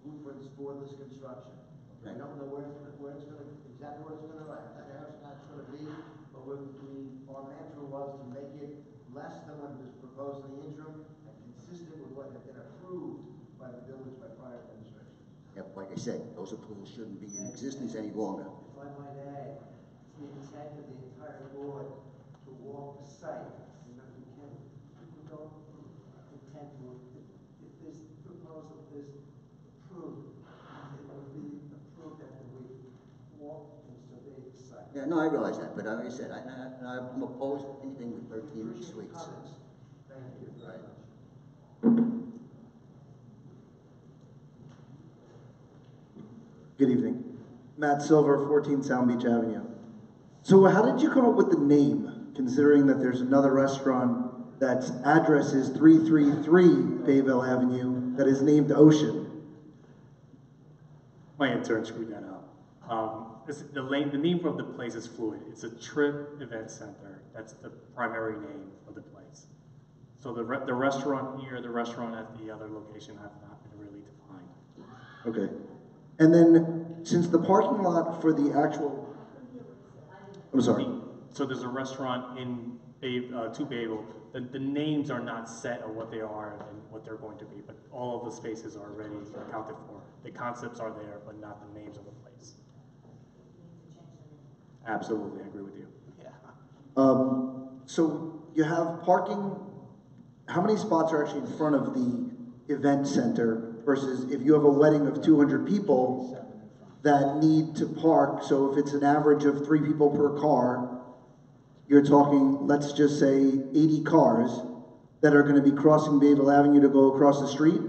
blueprints for this construction. Okay. We don't know exactly where it's going to be, but our mantra was to make it less than what was proposed in the interim and consistent with what had been approved by the village by prior administration. Yep, like I said, those approvals shouldn't be in existence any longer. If I might add, it's the intent of the entire board to walk the site. People don't intend to, if this proposal is approved, it will be approved after we walk and survey the site. Yeah, no, I realize that, but like I said, I'm opposed to anything with 13 suites. Thank you very much. Good evening. Matt Silver, 14 Sound Beach Avenue. So how did you come up with the name, considering that there's another restaurant that's address is 333 Bayville Avenue that is named Ocean? My intern screwed that up. The name of the place is fluid. It's a trip event center. That's the primary name of the place. So the restaurant here, the restaurant at the other location have not been really defined. Okay. And then, since the parking lot for the actual, I'm sorry. So there's a restaurant in Bayville. The names are not set of what they are and what they're going to be, but all of the spaces are already accounted for. The concepts are there, but not the names of the place. Absolutely, I agree with you. Yeah. So you have parking. How many spots are actually in front of the event center versus if you have a wedding of 200 people that need to park, so if it's an average of 3 people per car, you're talking, let's just say 80 cars that are gonna be crossing Bayville Avenue to go across the street?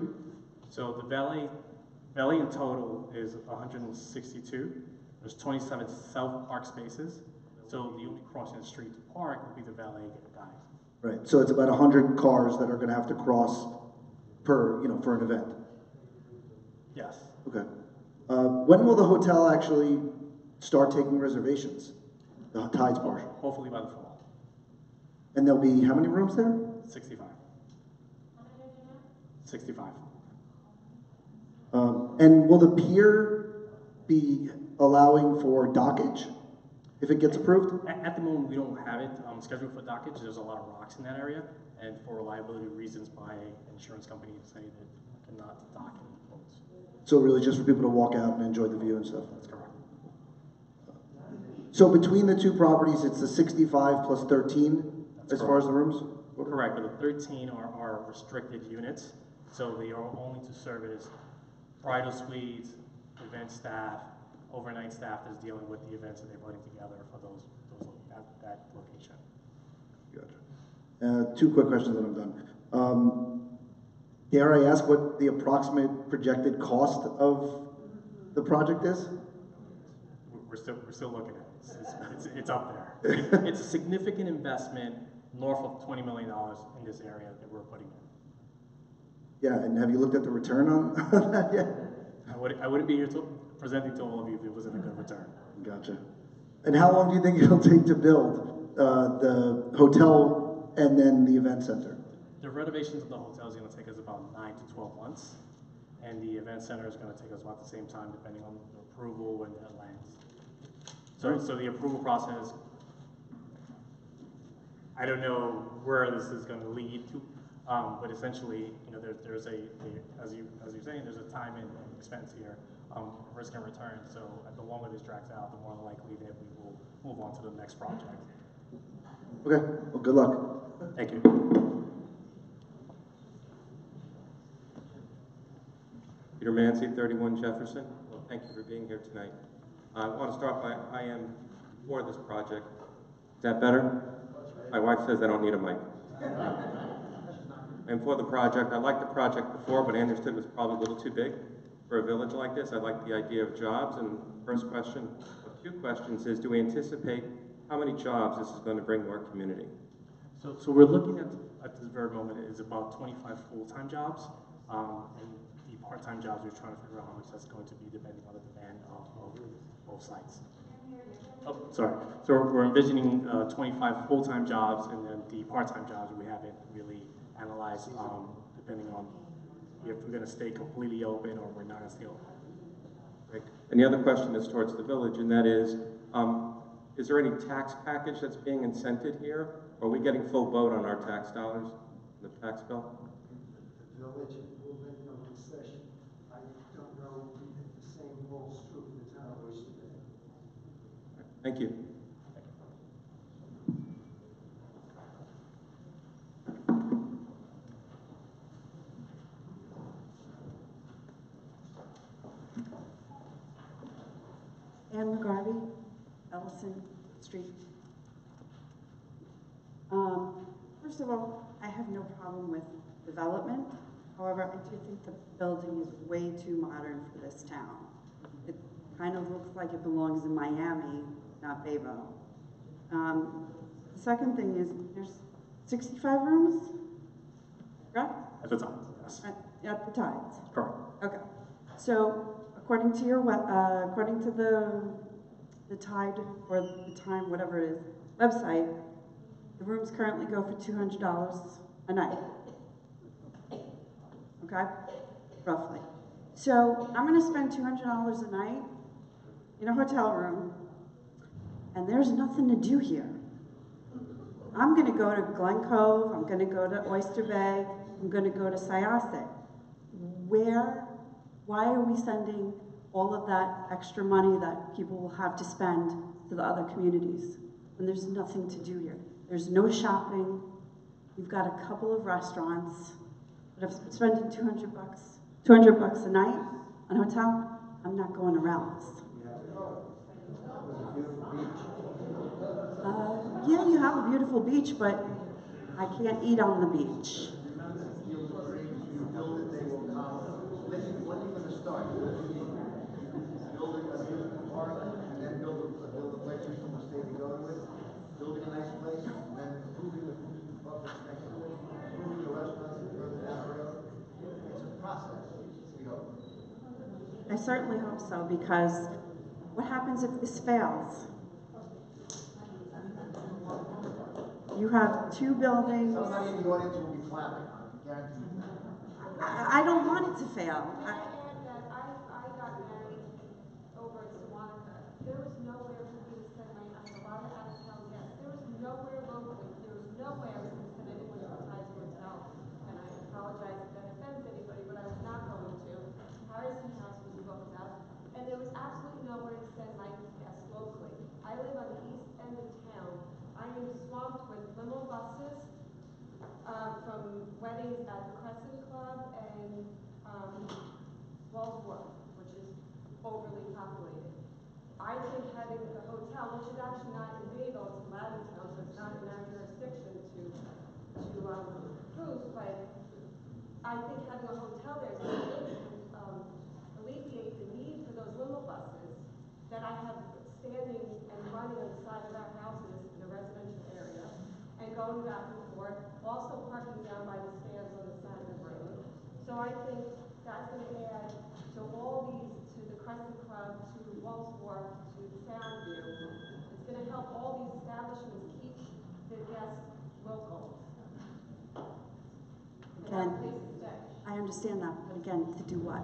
So the valet in total is 162. There's 27 self-park spaces. So the only crossing the street to park will be the valet guys. Right, so it's about 100 cars that are gonna have to cross per, for an event. Yes. Okay. When will the hotel actually start taking reservations? The Tides Bar? Hopefully by the fall. And there'll be how many rooms there? 65. 65. And will the pier be allowing for dockage if it gets approved? At the moment, we don't have it scheduled for dockage. There's a lot of rocks in that area, and for reliability reasons, my insurance company say that I cannot dock any boats. So really just for people to walk out and enjoy the view and stuff? That's correct. So between the two properties, it's the 65 plus 13 as far as the rooms? Correct, but the 13 are restricted units, so they are only to service bridal suites, event staff, overnight staff that's dealing with the events that they're putting together for that location. Gotcha. 2 quick questions and I'm done. Dare I ask what the approximate projected cost of the project is? We're still looking at it. It's up there. It's a significant investment, north of $20 million in this area that we're putting in. Yeah, and have you looked at the return on that yet? I wouldn't be here presenting to all of you if it wasn't a good return. Gotcha. And how long do you think it'll take to build the hotel and then the event center? The renovations of the hotel is going to take us about 9 to 12 months, and the event center is going to take us about the same time, depending on the approval and deadlines. So the approval process, I don't know where this is going to lead to, but essentially, there's as you're saying, there's a time and expense here, risk and return. So the longer this drags out, the more likely that we will move on to the next project. Okay, well, good luck. Thank you. Peter Mancy, 31 Jefferson. Well, thank you for being here tonight. I want to start by, I am for this project. Is that better? My wife says I don't need a mic. I'm for the project. I liked the project before, but I understood it was probably a little too big for a village like this. I like the idea of jobs. And first question of 2 questions is, do we anticipate how many jobs this is going to bring to our community? So we're looking at this very moment is about 25 full-time jobs, and the part-time jobs we're trying to figure out how much that's going to be depending on the demand of both sites. Oh, sorry. So we're envisioning 25 full-time jobs, and then the part-time jobs we haven't really analyzed, depending on if we're going to stay completely open or we're not going to stay open. Great. And the other question is towards the village, and that is there any tax package that's being incented here? Are we getting full boat on our tax dollars, the tax bill? The village will make no concession. I don't know if the same holds true for the town of Oyster Bay. Thank you. Ann McGarvey, Ellison Street. First of all, I have no problem with development. However, I do think the building is way too modern for this town. It kind of looks like it belongs in Miami, not Bayville. The second thing is there's 65 rooms, correct? At the time, yes. At the Tides. Correct. Okay. So according to your according to the Tide or the Time, whatever it is, website, the rooms currently go for $200 a night. Okay, roughly. So I'm going to spend $200 a night in a hotel room, and there's nothing to do here. I'm going to go to Glen Cove. I'm going to go to Oyster Bay. I'm going to go to Syosset. Why are we sending all of that extra money that people will have to spend to the other communities when there's nothing to do here? There's no shopping. You've got a couple of restaurants. But if I'm spending $200 a night on a hotel, I'm not going around this. Yeah, you have a beautiful beach, but I can't eat on the beach. Remember, you build it, they will come. When are you going to start? Building a beautiful park, and then build a place for people to stay to go to it, building a nice place, and then improving the buffers next to it, improving the restaurants further down the road. It's a process, we hope. I certainly hope so, because what happens if this fails? You have two buildings. Somebody in the audience will be clapping, I can guarantee you that. I don't want it to fail. May I add that I got married over in Sewanaka. There was nowhere for me to send my, I have a lot of out-of-town guests. There was nowhere locally, there was no way I was going to send anyone to a Tides Hotel. And I apologize if that offends anybody, but I was not going to. Harrison House was booked up, and there was absolutely nowhere to send my guests locally. I live on the east end of town. I am swamped with limo buses from weddings at the Crescent Club and Wellsworth, which is overly populated. I think having a hotel, which is actually not in Bayville, it's in Lavington, so it's not in our jurisdiction to approve, but I think having a hotel there is going to really alleviate the need for those limo buses that I have standing and running on the side of our houses in the residential area and going back and forth, also parking down by the stands on the side of the road. So I think that's going to add to all these, to the Crescent Club, to Wellsworth, to Soundview. It's going to help all these establishments keep their guests local. Again, I understand that, but again, to do what?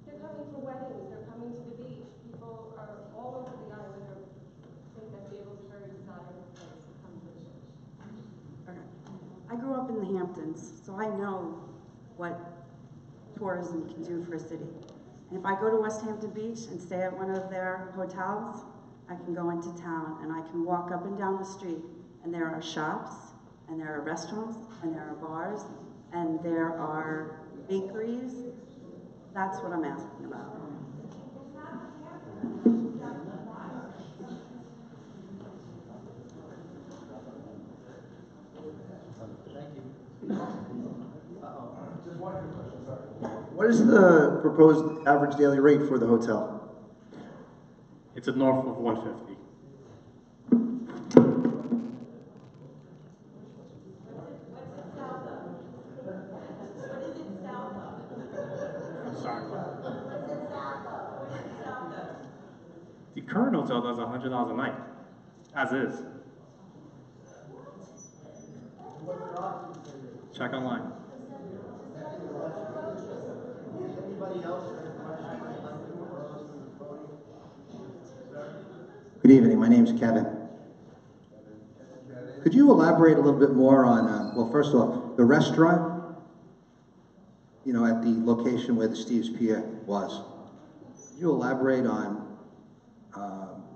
They're coming for weddings, they're coming to the beach. People are all over the island or think that Bayville's a very desirable place to come to the beach. Okay. I grew up in the Hamptons, so I know what tourism can do for a city. And if I go to West Hampton Beach and stay at one of their hotels, I can go into town and I can walk up and down the street and there are shops and there are restaurants and there are bars and there are bakeries. That's what I'm asking about. Thank you. Just one quick question, sorry. What is the proposed average daily rate for the hotel? It's a north of 150. I'm sorry. The current hotel does $100 a night, as is. Check online. Anybody else have a question they'd like to propose from the podium? Sir? Good evening, my name's Kevin. Could you elaborate a little bit more on, well, first off, the restaurant, you know, at the location where the Steve's Pier was? Could you elaborate on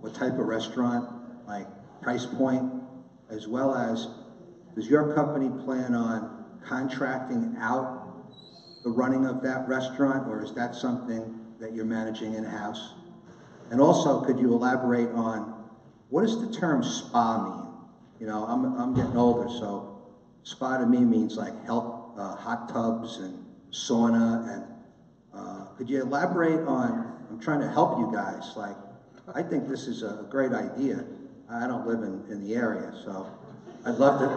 what type of restaurant, like price point, as well as, does your company plan on contracting out the running of that restaurant, or is that something that you're managing in-house? And also, could you elaborate on, what does the term spa mean? You know, I'm getting older, so spa to me means like hot tubs and sauna, and could you elaborate on, I'm trying to help you guys, like, I think this is a great idea. I don't live in the area, so I'd love to.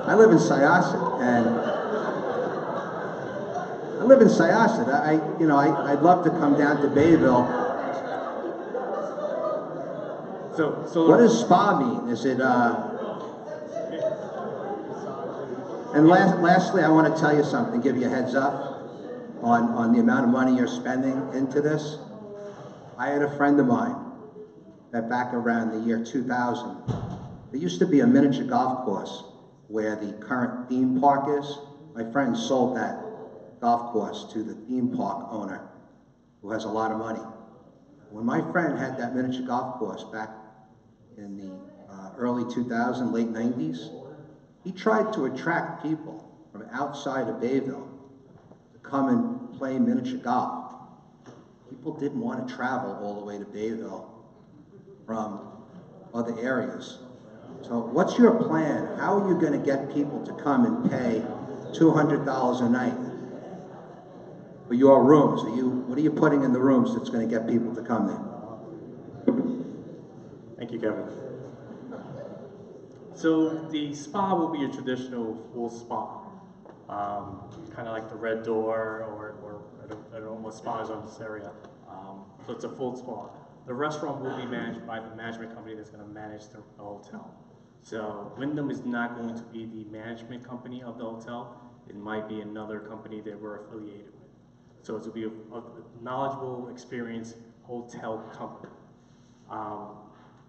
I live in Syosset, and I'd love to come down to Bayville. So what does spa mean? Is it, and lastly, I want to tell you something, give you a heads up on the amount of money you're spending into this. I had a friend of mine that back around the year 2000, there used to be a miniature golf course where the current theme park is. My friend sold that golf course to the theme park owner, who has a lot of money. When my friend had that miniature golf course back in the early 2000s, late 90s, He tried to attract people from outside of Bayville to come and play miniature golf. People didn't want to travel all the way to Bayville from other areas. So what's your plan? How are you going to get people to come and pay $200 a night for your rooms? What are you putting in the rooms that's going to get people to come there? Thank you, Kevin. So the spa will be a traditional full spa, kind of like the Red Door, or I don't know what spas are in this area. So it's a full spa. The restaurant will be managed by the management company that's going to manage the hotel. So Wyndham is not going to be the management company of the hotel. It might be another company that we're affiliated with. So it will be a knowledgeable, experienced hotel company.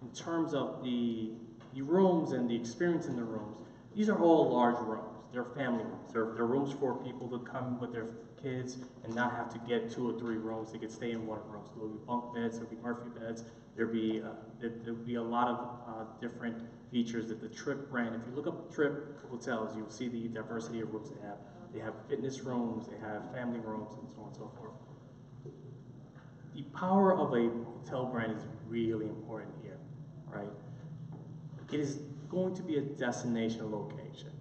In terms of the rooms and the experience in the rooms, these are all large rooms. They're family rooms. They're rooms for people to come with their kids and not have to get 2 or 3 rooms. They could stay in one room. So there'll be bunk beds, there'll be Murphy beds, there'll be a lot of different features that the Trip brand. If you look up Trip hotels, you'll see the diversity of rooms they have. They have fitness rooms, they have family rooms, and so on and so forth. The power of a hotel brand is really important here, right? It is going to be a destination location.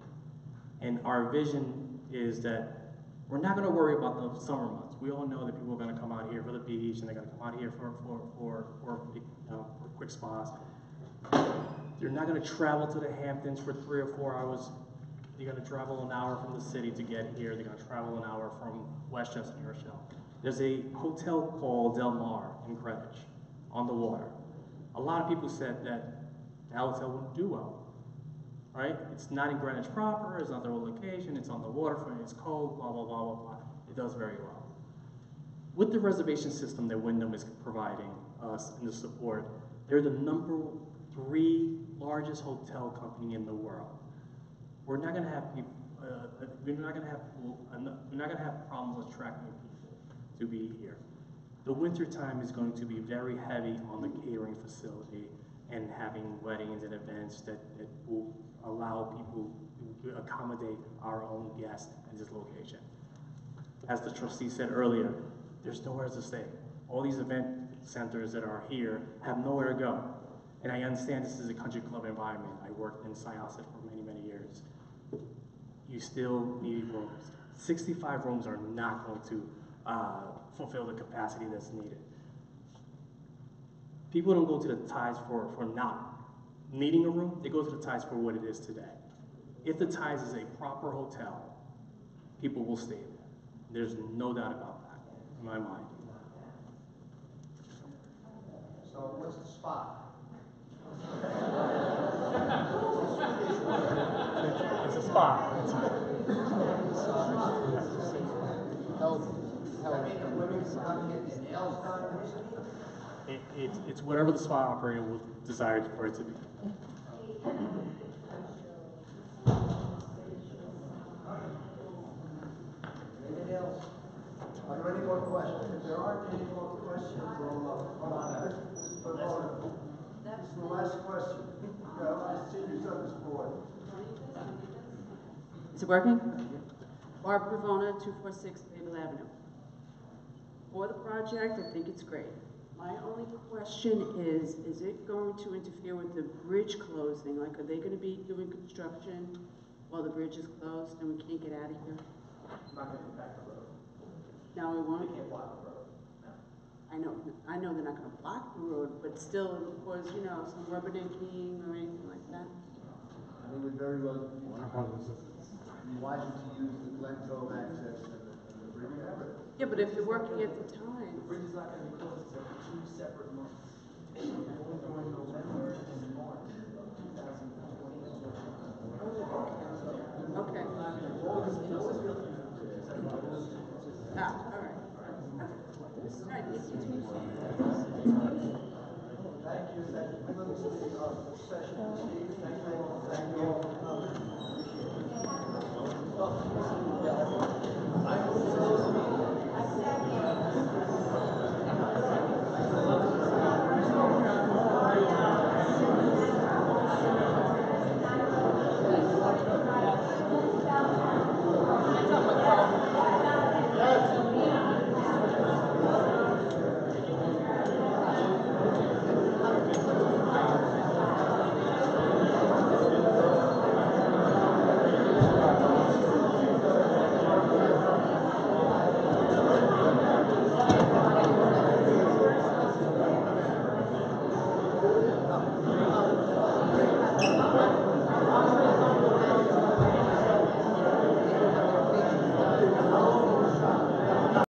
And our vision is that we're not going to worry about the summer months. We all know that people are going to come out here for the beach, and they're going to come out here for quick spas. They're not going to travel to the Hamptons for 3 or 4 hours. They're going to travel an hour from the city to get here. They're going to travel an hour from Westchester and Rochelle. There's a hotel called Del Mar in Greenwich on the water. A lot of people said that the hotel wouldn't do well. Right? It's not in Greenwich proper, it's not the location, it's on the waterfront, it's cold, blah, blah, blah, blah, blah. It does very well. With the reservation system that Wyndham is providing us in the support, they're the number 3 largest hotel company in the world. We're not going to have people, we're not going to have problems attracting people to be here. The winter time is going to be very heavy on the catering facility and having weddings and events that will allow people to accommodate our own guests in this location. As the trustee said earlier, there's nowhere to stay. All these event centers that are here have nowhere to go. And I understand this is a country club environment. I worked in Syosset for many, many years. You still need rooms. 65 rooms are not going to fulfill the capacity that's needed. People don't go to the Tides for not needing a room, they go to the Tides for what it is today. If the Tides is a proper hotel, people will stay there. There's no doubt about that in my mind. So what's the spot? It's a spa. It's whatever the spa operator will desire for it to be. Anything else? Are there any more questions? If there aren't any more questions, we'll hold on. This is the last question. Seniors on this board. Is it working? Barbara Pavona, 246 Bayville Avenue. For the project, I think it's great. My only question is it going to interfere with the bridge closing? Like, are they going to be doing construction while the bridge is closed and we can't get out of here? It's not going to impact the road. No, it won't? They can't block the road. No. I know they're not going to block the road, but still, it will cause, some rubbernecking or anything like that. I think we very well be wiser to use the Glen Cove access and the bridge. Yeah, but if they're working at the time. The bridge is not going to be closed except for 2 separate months. Only during November and March of 2020. Okay. Ah, all right. Thank you. That concludes the session this evening. Thank you all for coming. Appreciate it.